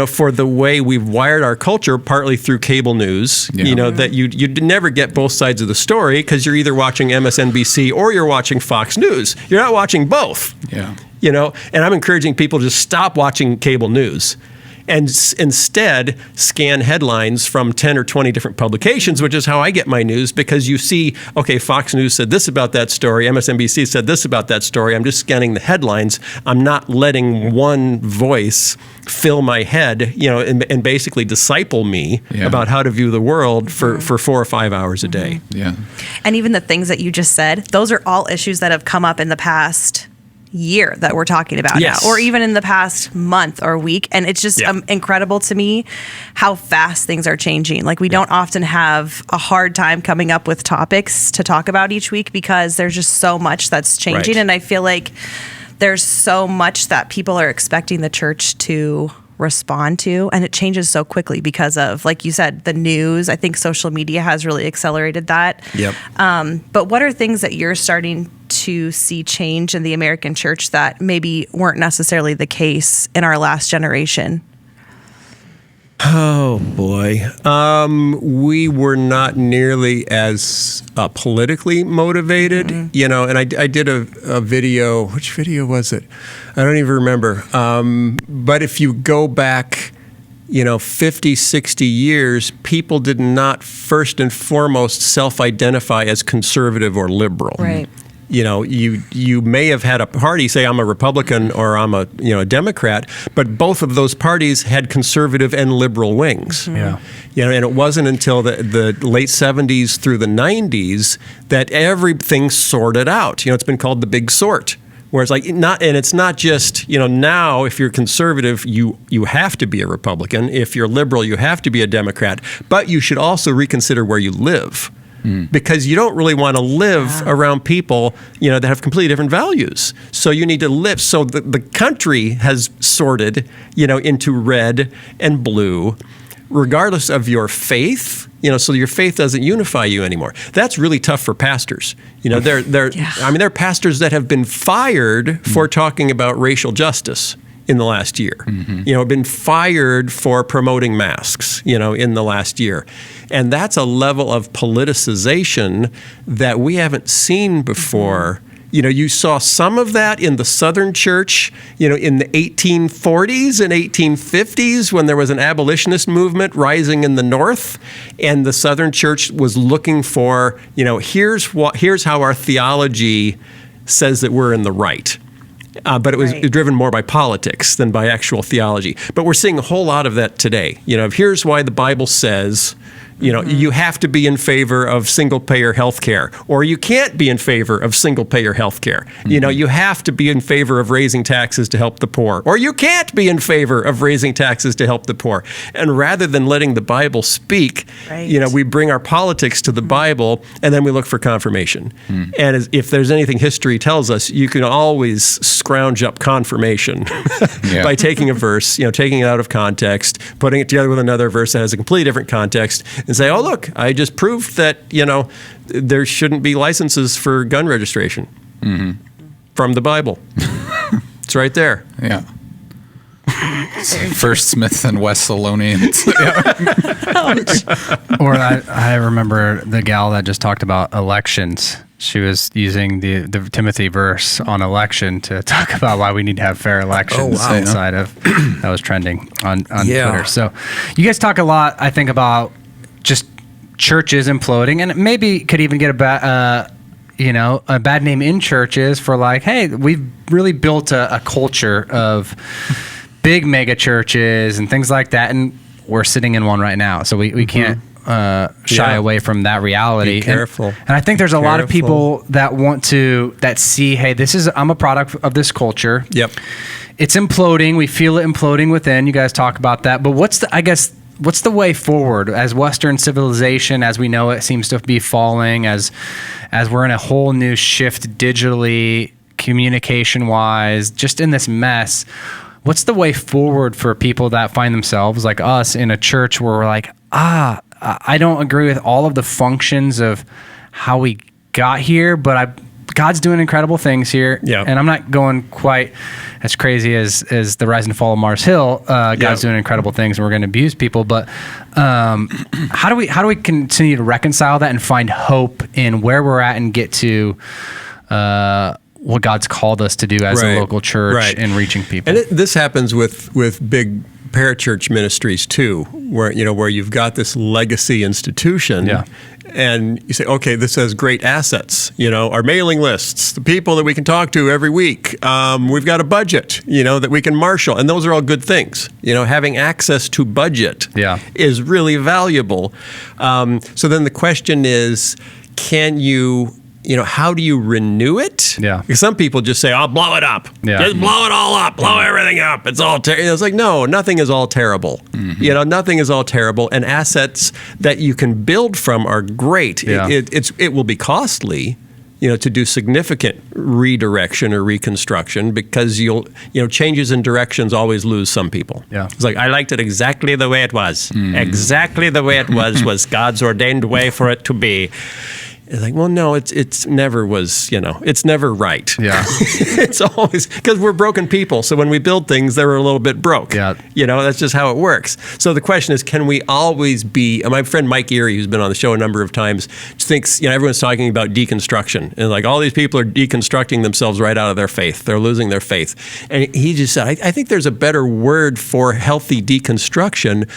for the way we've wired our culture, partly through cable news, that you never get both sides of the story because you're either watching MSNBC or you're watching Fox News. You're not watching both. And I'm encouraging people to just stop watching cable news and instead scan headlines from 10 or 20 different publications, which is how I get my news, because you see, okay, Fox News said this about that story, MSNBC said this about that story. I'm just scanning the headlines. I'm not letting one voice fill my head, and basically disciple me about how to view the world for 4 or 5 hours a day. And even the things that you just said, those are all issues that have come up in the past year that we're talking about now, or even in the past month or week. And it's just incredible to me how fast things are changing. Like we don't often have a hard time coming up with topics to talk about each week because there's just so much that's changing. And I feel like there's so much that people are expecting the church to respond to, and it changes so quickly because of, like you said, the news. I think social media has really accelerated that. Yep. But what are things that you're starting to see change in the American church that maybe weren't necessarily the case in our last generation? Oh boy, we were not nearly as politically motivated, And I did a video. Which video was it? I don't even remember. But if you go back, 50, 60 years, people did not first and foremost self-identify as conservative or liberal. Right. You may have had a party say I'm a Republican or I'm a Democrat, but both of those parties had conservative and liberal wings. Yeah. And it wasn't until the late 70s through the 90s that everything sorted out. It's been called the big sort. Whereas it's not just, now if you're conservative, you have to be a Republican. If you're liberal, you have to be a Democrat. But you should also reconsider where you live. Because you don't really want to live around people, that have completely different values. So you need to live. So the country has sorted, into red and blue, regardless of your faith. So your faith doesn't unify you anymore. That's really tough for pastors. There are pastors that have been fired for talking about racial justice in the last year. Been fired for promoting masks, in the last year. And that's a level of politicization that we haven't seen before. You saw some of that in the Southern Church, in the 1840s and 1850s when there was an abolitionist movement rising in the North, and the Southern Church was looking for, here's how our theology says that we're in the right. But it was driven more by politics than by actual theology. But we're seeing a whole lot of that today. Here's why the Bible says, you have to be in favor of single-payer health care, or you can't be in favor of single-payer health care. You have to be in favor of raising taxes to help the poor, or you can't be in favor of raising taxes to help the poor. And rather than letting the Bible speak, we bring our politics to the Bible, and then we look for confirmation. And if there's anything history tells us, you can always scrounge up confirmation by taking a verse, taking it out of context, putting it together with another verse that has a completely different context, and say, oh, look, I just proved that, there shouldn't be licenses for gun registration from the Bible. It's right there. Yeah. First Smith and Wesleyan. Or I remember the gal that just talked about elections. She was using the Timothy verse on election to talk about why we need to have fair elections inside of that was trending on Twitter. So you guys talk a lot, I think, about just churches imploding, and maybe could even get a bad name in churches for hey, we've really built a culture of big mega churches and things like that, and we're sitting in one right now, so we can't shy away from that reality. Be careful. And I think there's a lot of people that see, hey, I'm a product of this culture. Yep. It's imploding. We feel it imploding within. You guys talk about that, but what's the way forward as Western civilization, as we know it, seems to be falling, as we're in a whole new shift digitally, communication-wise, just in this mess? What's the way forward for people that find themselves like us in a church where we're like, I don't agree with all of the functions of how we got here, but God's doing incredible things here. Yeah. And I'm not going quite as crazy as the rise and fall of Mars Hill. God's doing incredible things, and we're going to abuse people. But how do we continue to reconcile that and find hope in where we're at and get to what God's called us to do as a local church in reaching people? And this happens with big parachurch ministries too, where you've got this legacy institution, and you say, okay, this has great assets. Our mailing lists, the people that we can talk to every week. We've got a budget, that we can marshal, and those are all good things. Having access to budget is really valuable. So then the question is, can you? How do you renew it? Yeah. Because some people just say, I'll blow it up. Yeah. Just blow it all up. Blow everything up. It's all terrible. It's like, no, nothing is all terrible. Nothing is all terrible. And assets that you can build from are great. Yeah. It will be costly. to do significant redirection or reconstruction, because changes in directions always lose some people. Yeah. It's like, I liked it exactly the way it was. Exactly the way it was God's ordained way for it to be. It's like, well, no, it's never was, it's never right. Yeah. It's always, because we're broken people. So when we build things, they're a little bit broke. Yeah. That's just how it works. So the question is, can we always be, my friend Mike Erie, who's been on the show a number of times, thinks, everyone's talking about deconstruction. And like, all these people are deconstructing themselves right out of their faith. They're losing their faith. And he just said, I think there's a better word for healthy deconstruction.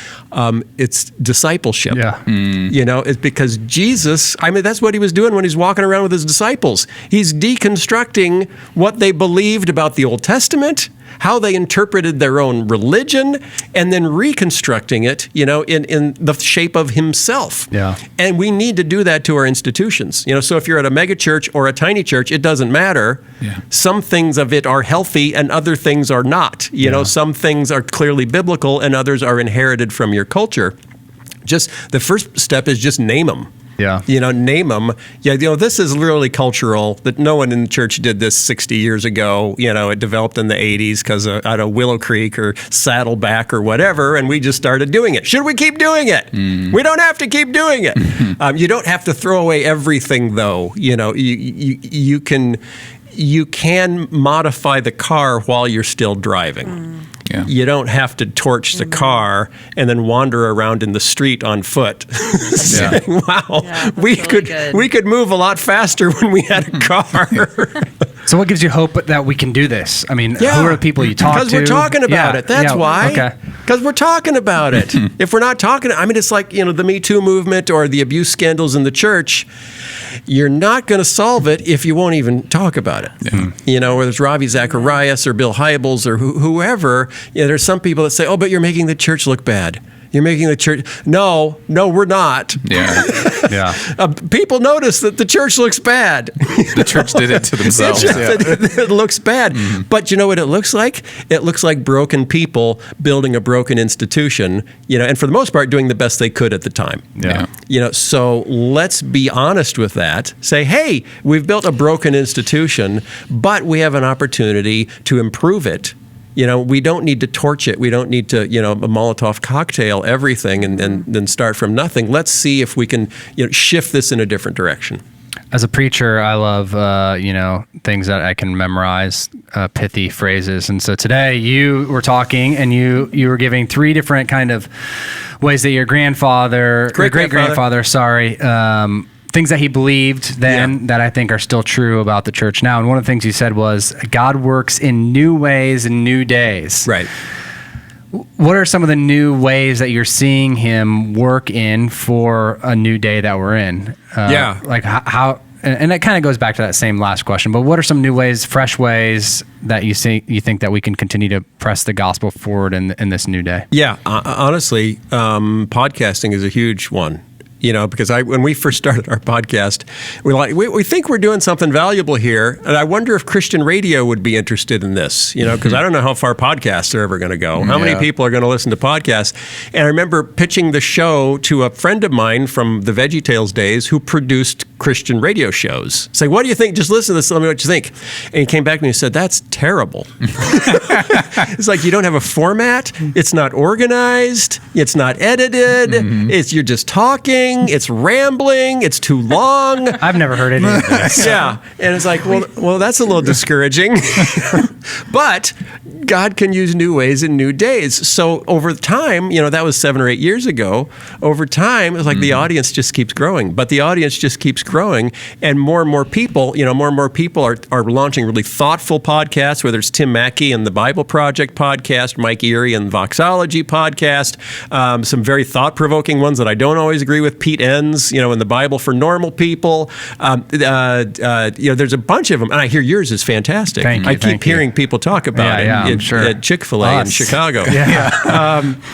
It's discipleship. Yeah. It's because Jesus, that's what he was doing when he's walking around with his disciples. He's deconstructing what they believed about the Old Testament, how they interpreted their own religion, and then reconstructing it, in the shape of himself. Yeah. And we need to do that to our institutions. So if you're at a mega church or a tiny church, it doesn't matter. Yeah. Some things of it are healthy and other things are not. Some things are clearly biblical and others are inherited from your culture. Just the first step is just name them. Yeah. Name them. Yeah, this is literally cultural, that no one in the church did this 60 years ago. It developed in the 80s because out of Willow Creek or Saddleback or whatever, and we just started doing it. Should we keep doing it? We don't have to keep doing it. You don't have to throw away everything, though. You can modify the car while you're still driving. Yeah. You don't have to torch the car and then wander around in the street on foot. Saying, wow, we could move a lot faster when we had a car. So what gives you hope that we can do this? I mean, who are the people you talk to? Because we're talking about it. That's why. Okay. Because we're talking about it. If we're not talking, it's like, the Me Too movement or the abuse scandals in the church. You're not going to solve it if you won't even talk about it. Yeah. Whether it's Ravi Zacharias or Bill Hybels or whoever, there's some people that say, oh, but you're making the church look bad. You're making the church. No, we're not. Yeah. Yeah. People notice that the church looks bad. The church did it to themselves. It looks bad. But you know what it looks like? It looks like broken people building a broken institution, and for the most part, doing the best they could at the time. Yeah. So let's be honest with that. Say, hey, we've built a broken institution, but we have an opportunity to improve it. We don't need to torch it. We don't need to, a Molotov cocktail everything and then start from nothing. Let's see if we can, shift this in a different direction. As a preacher, I love, things that I can memorize, pithy phrases. And so today you were talking and you were giving 3 different kind of ways that your great-grandfather, things that he believed then that I think are still true about the church now. And one of the things you said was, God works in new ways and new days. Right. What are some of the new ways that you're seeing him work in for a new day that we're in? Like how, and it kind of goes back to that same last question, but what are some new ways, fresh ways that you think that we can continue to press the gospel forward in this new day? Yeah, honestly, podcasting is a huge one. Because when we first started our podcast, we think we're doing something valuable here, and I wonder if Christian radio would be interested in this, because I don't know how far podcasts are ever going to go. How many people are going to listen to podcasts? And I remember pitching the show to a friend of mine from the VeggieTales days who produced Christian radio shows. Say, what do you think? Just listen to this. Let me know what you think. And he came back to me and said, that's terrible. It's like, you don't have a format. It's not organized. It's not edited. You're just talking. It's rambling. It's too long. I've never heard any of this. Yeah. And it's like, well, that's a little discouraging. But God can use new ways and new days. So over time, that was 7 or 8 years ago. Over time, it's like the audience just keeps growing. But the audience just keeps growing. And more people, are launching really thoughtful podcasts, whether it's Tim Mackey and the Bible Project podcast, Mike Erie and Voxology podcast, some very thought-provoking ones that I don't always agree with. Pete Enns, in the Bible for Normal People. There's a bunch of them, and I hear yours is fantastic. I keep hearing people talk about it at Chick-fil-A in Chicago.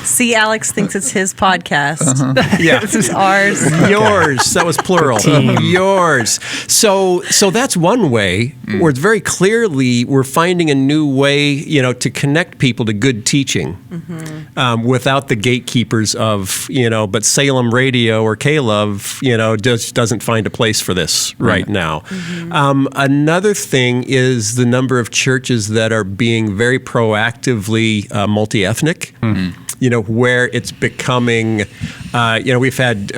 See, Alex thinks it's his podcast. Yeah, this is ours. Yours. That was plural. Yours. So that's one way where it's very clearly we're finding a new way, to connect people to good teaching without the gatekeepers of, but Salem Radio or Caleb, just doesn't find a place for this right now. Another thing is the number of churches that are being very proactively multi-ethnic, where it's becoming, we've had...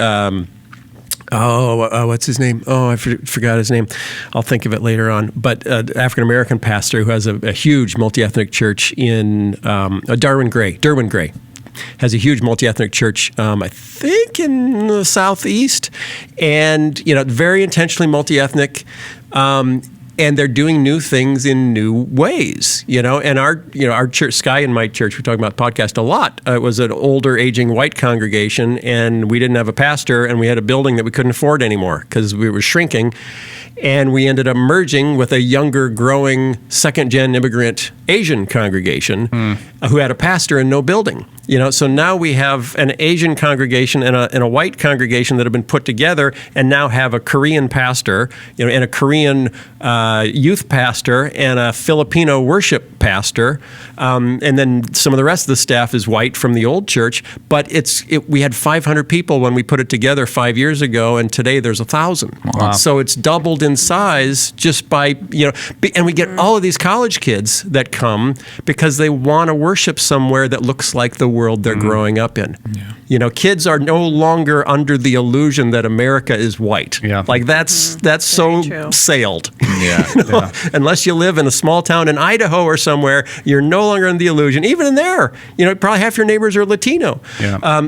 what's his name? Oh, I forgot his name. I'll think of it later on. But African-American pastor who has a huge multi-ethnic church in Derwin Gray has a huge multi-ethnic church, I think in the southeast, and very intentionally multi-ethnic. And they're doing new things in new ways, And our church, Sky and my church, we talk about podcast a lot. It was an older, aging white congregation, and we didn't have a pastor, and we had a building that we couldn't afford anymore because we were shrinking. And we ended up merging with a younger, growing, second-gen immigrant Asian congregation who had a pastor and no building. So now we have an Asian congregation and a white congregation that have been put together, and now have a Korean pastor, and a Korean youth pastor, and a Filipino worship pastor, and then some of the rest of the staff is white from the old church. But we had 500 people when we put it together 5 years ago, and today there's 1,000. Wow. So it's doubled in size just by and we get all of these college kids that come because they want to worship somewhere that looks like the world they're growing up in. Kids are no longer under the illusion that America is white. Like that's so sailed. Unless you live in a small town in Idaho or somewhere, you're no longer in the illusion. Even in there, probably half your neighbors are Latino.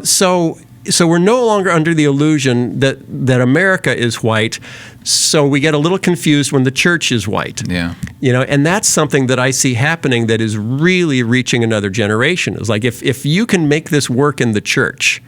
So we're no longer under the illusion that America is white. So we get a little confused when the church is white. And that's something that I see happening that is really reaching another generation. It's like if you can make this work in the church,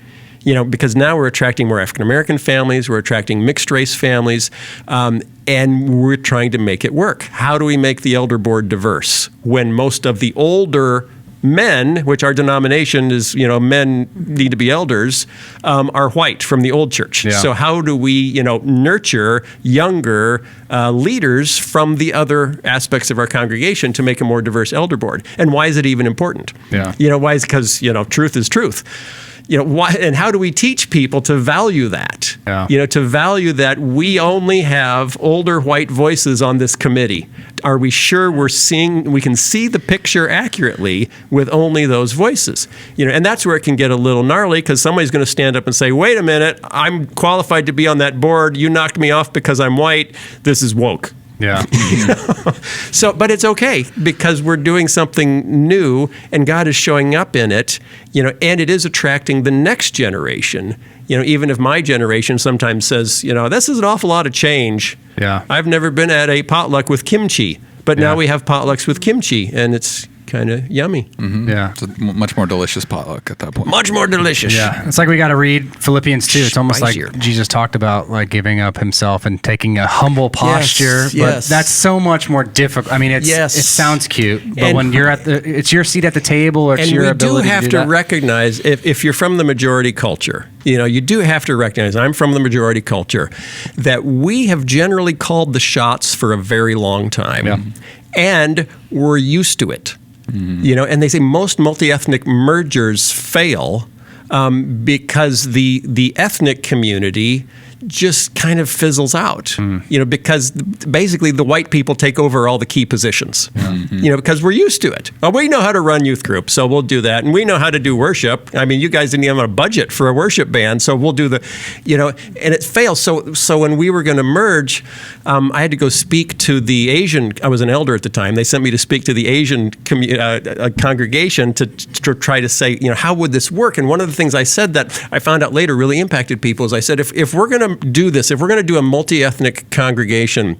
because now we're attracting more African-American families, we're attracting mixed-race families, and we're trying to make it work. How do we make the elder board diverse when most of the older men, which our denomination is, men need to be elders, are white from the old church. So how do we, nurture younger leaders from the other aspects of our congregation to make a more diverse elder board? And why is it even important? Why is it? Because, truth is truth. Why, and how do we teach people to value that? To value that we only have older white voices on this committee. Are we sure we can see the picture accurately with only those voices? And that's where it can get a little gnarly because somebody's going to stand up and say, wait a minute, I'm qualified to be on that board. You knocked me off because I'm white. This is woke. But it's okay because we're doing something new and God is showing up in it, and it is attracting the next generation. Even if my generation sometimes says, this is an awful lot of change. I've never been at a potluck with kimchi, but now we have potlucks with kimchi and it's kind of yummy. It's a much more delicious potluck at that point. Much more delicious. It's like we got to read Philippians 2. It's almost Spicier. like Jesus talked about like giving up himself and taking a humble posture. But that's so much more difficult. I mean, it sounds cute, but when you're it's your seat at the table, or it's your ability to do that. And we do have to recognize if you're from the majority culture, you do have to recognize, I'm from the majority culture, that we have generally called the shots for a very long time, and we're used to it. And they say most multi-ethnic mergers fail because the ethnic community just kind of fizzles out, because basically the white people take over all the key positions, because we're used to it. Well, we know how to run youth groups, so we'll do that. And we know how to do worship. I mean, you guys didn't even have a budget for a worship band, so we'll do and it fails. So when we were going to merge, I had to go speak to the Asian, I was an elder at the time. They sent me to speak to the Asian congregation to try to say, how would this work? And one of the things I said that I found out later really impacted people is I said, if we're going to do this, if we're going to do a multi-ethnic congregation,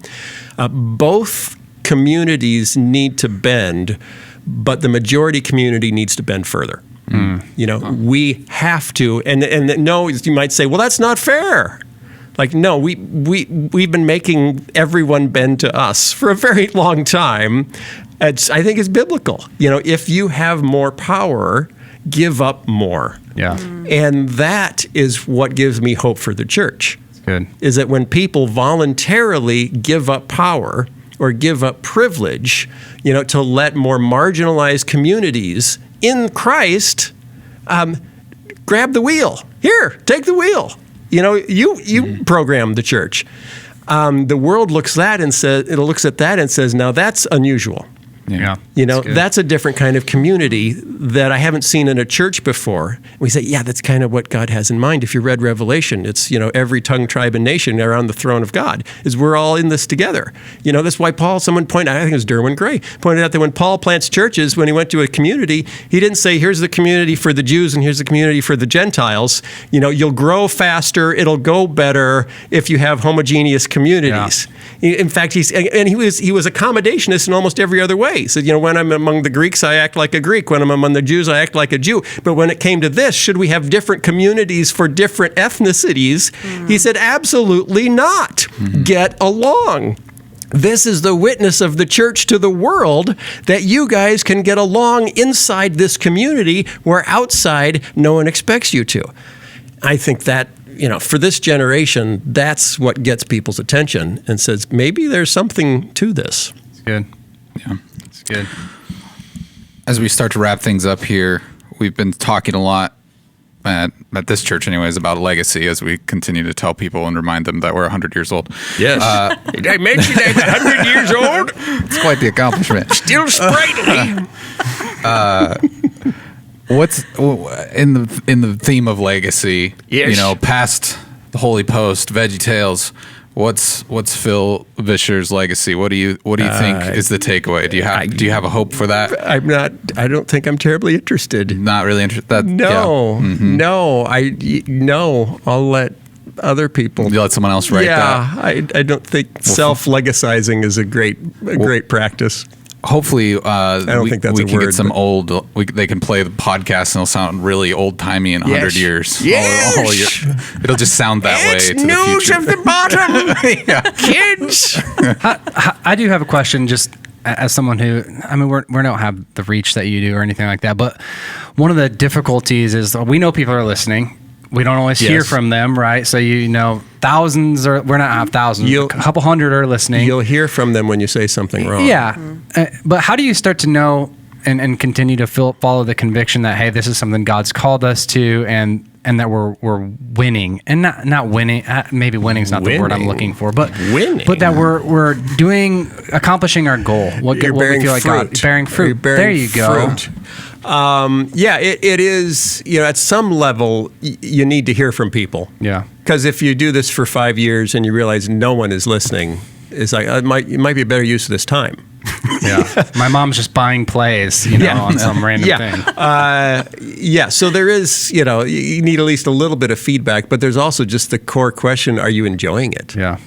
both communities need to bend, but the majority community needs to bend further. We have to, and no, you might say, well, that's not fair. Like, no, we've been making everyone bend to us for a very long time. I think it's biblical. If you have more power, give up more. And that is what gives me hope for the church. Good. Is that when people voluntarily give up power or give up privilege, to let more marginalized communities in Christ grab the wheel. Here, take the wheel. You program the church. The world looks at that and says, now that's unusual. Yeah. That's a different kind of community that I haven't seen in a church before. We say, yeah, that's kind of what God has in mind. If you read Revelation, it's, every tongue, tribe, and nation around the throne of God is we're all in this together. That's why someone pointed out, I think it was Derwin Gray, pointed out that when Paul plants churches, when he went to a community, he didn't say, here's the community for the Jews and here's the community for the Gentiles. You'll grow faster, it'll go better if you have homogeneous communities. Yeah. In fact, he was accommodationist in almost every other way. He said, when I'm among the Greeks, I act like a Greek. When I'm among the Jews, I act like a Jew. But when it came to this, should we have different communities for different ethnicities? He said, absolutely not. Get along. This is the witness of the church to the world, that you guys can get along inside this community where outside no one expects you to. I think that, for this generation, that's what gets people's attention and says, maybe there's something to this. It's good. Yeah. It's good. As we start to wrap things up here, we've been talking a lot at this church anyways about legacy as we continue to tell people and remind them that we're 100 years old. Yes. Did I mention I'm 100 years old? It's quite the accomplishment. Still sprightly. What's in the theme of legacy? Yes. Past the Holy Post, VeggieTales. What's Phil Vischer's legacy? What do you think is the takeaway? Do you have a hope for that? I don't think I'm terribly interested. Not really interested. No. I'll let other people. You let someone else write that. I don't think self-legacizing is a great practice. Hopefully, I don't think that's we a can word, get some old. They can play the podcast and it'll sound really old timey in 100 years. Yes. It'll just sound that way. It's To the news future. of the bottom, kids. I do have a question, just as someone who, we don't have the reach that you do or anything like that, but one of the difficulties is we know people are listening. We don't always hear from them, right? So thousands, or we're not have thousands, a couple hundred are listening. You'll hear from them when you say something wrong. Yeah. But how do you start to know and continue to follow the conviction that, hey, this is something God's called us to, and that we're winning, and not winning. Maybe winning is not the word I'm looking for, but winning. But that we're accomplishing our goal. What we feel like God, bearing fruit. There you go. It is, at some level, you need to hear from people. Yeah. Because if you do this for 5 years and you realize no one is listening, it's like, it might be a better use of this time. Yeah. My mom's just buying plays, on some random thing. So there is, you need at least a little bit of feedback, but there's also just the core question, are you enjoying it? Yeah.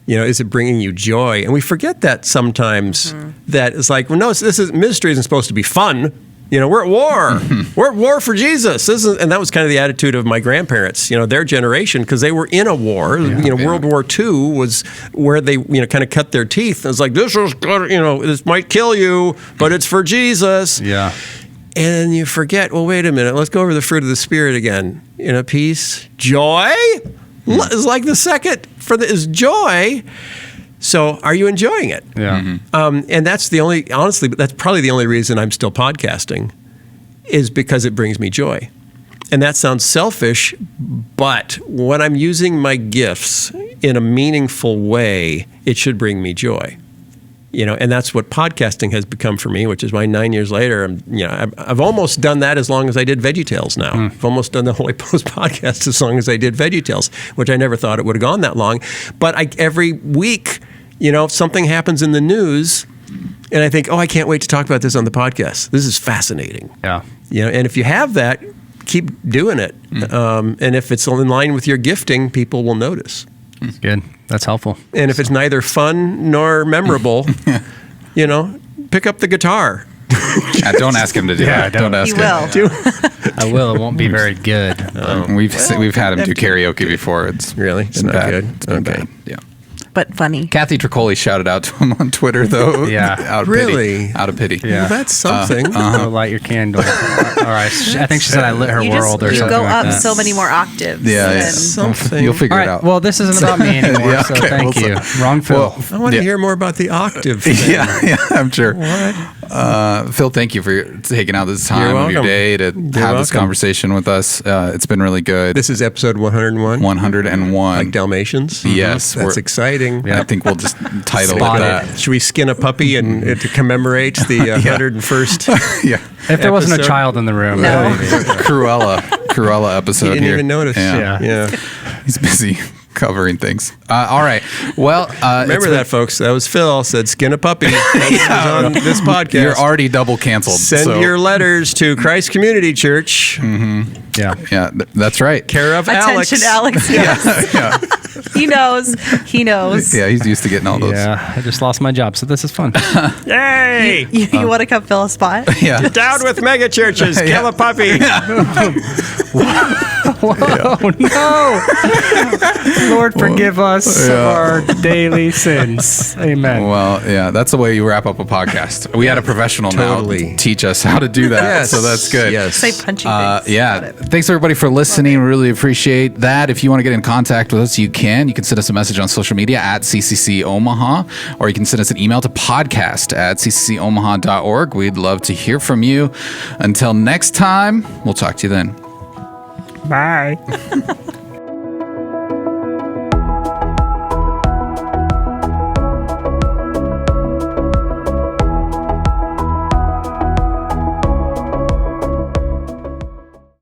Is it bringing you joy? And we forget that sometimes, that it's like, well, no, ministry isn't supposed to be fun. We're at war. We're at war for Jesus. And that was kind of the attitude of my grandparents, their generation, because they were in a war. World War II was where they, kind of cut their teeth. It's like, this might kill you, but it's for Jesus. Yeah. And you forget, well, wait a minute. Let's go over the fruit of the Spirit again. Peace, joy. Is like the second is joy. So are you enjoying it? Yeah. And that's that's probably the only reason I'm still podcasting, is because it brings me joy. And that sounds selfish, but when I'm using my gifts in a meaningful way, it should bring me joy. And that's what podcasting has become for me, which is why 9 years later, I've almost done that as long as I did VeggieTales now. I've almost done the Holy Post podcast as long as I did VeggieTales, which I never thought it would have gone that long. But every week, something happens in the news, and I think, I can't wait to talk about this on the podcast. This is fascinating. Yeah. And if you have that, keep doing it. And if it's in line with your gifting, people will notice. Good. That's helpful. And if it's neither fun nor memorable, pick up the guitar. Don't ask him to do that. Don't ask him. I will. It won't be very good. We've had him do karaoke before. It's really? It's not bad. good. It's been Okay. bad. Yeah. but funny. Kathy Tricoli shouted out to him on Twitter, though. Yeah. Out of Really? Pity. Out of pity. Yeah. Well, that's something. Go light your candle. All right. I think she said I lit her world or you something go like up that. so many more octaves. Yeah, yeah. than- Something. You'll figure All it right. out. Well, this isn't about me anymore, Yeah, so okay, thank well, you. Wrong Phil. I want to Yeah. hear more about the octave thing. yeah, I'm sure. Phil, thank you for taking out this time of your welcome. day to have this welcome. conversation with us. It's been really good. This is episode 101. 101. Like Dalmatians? Yes, That's exciting. I think we'll just title Spot it it. that. Should we skin a puppy and to commemorate the 101st? Yeah. If there wasn't a Episode? child in the room, No. maybe. Cruella He episode didn't here. even notice. Yeah. He's busy covering things. All right. Well, Remember that, folks. That was Phil said skin a puppy. That was on this podcast. You're already double canceled. Send so- your letters to Christ Community Church, Yeah. Yeah, that's right. care of Alex. Attention, Alex. Yes. He knows. He knows. Yeah, he's used to getting all those. Yeah. I just lost my job, so this is fun. Yay! You want to come fill a spot? Yeah. Down with mega churches. Kill a puppy. Oh, no. Lord, forgive us of our daily sins. Amen. Well, yeah, that's the way you wrap up a podcast. We had a professional Totally. now teach us how to do that, Yes. so that's good. Yes. Say punchy things. Yeah. Got it. Thanks everybody for listening. Really appreciate that. If you want to get in contact with us, you can. You can send us a message on social media at CCC Omaha, or you can send us an email to podcast@cccomaha.org. We'd love to hear from you. Until next time, we'll talk to you then. Bye.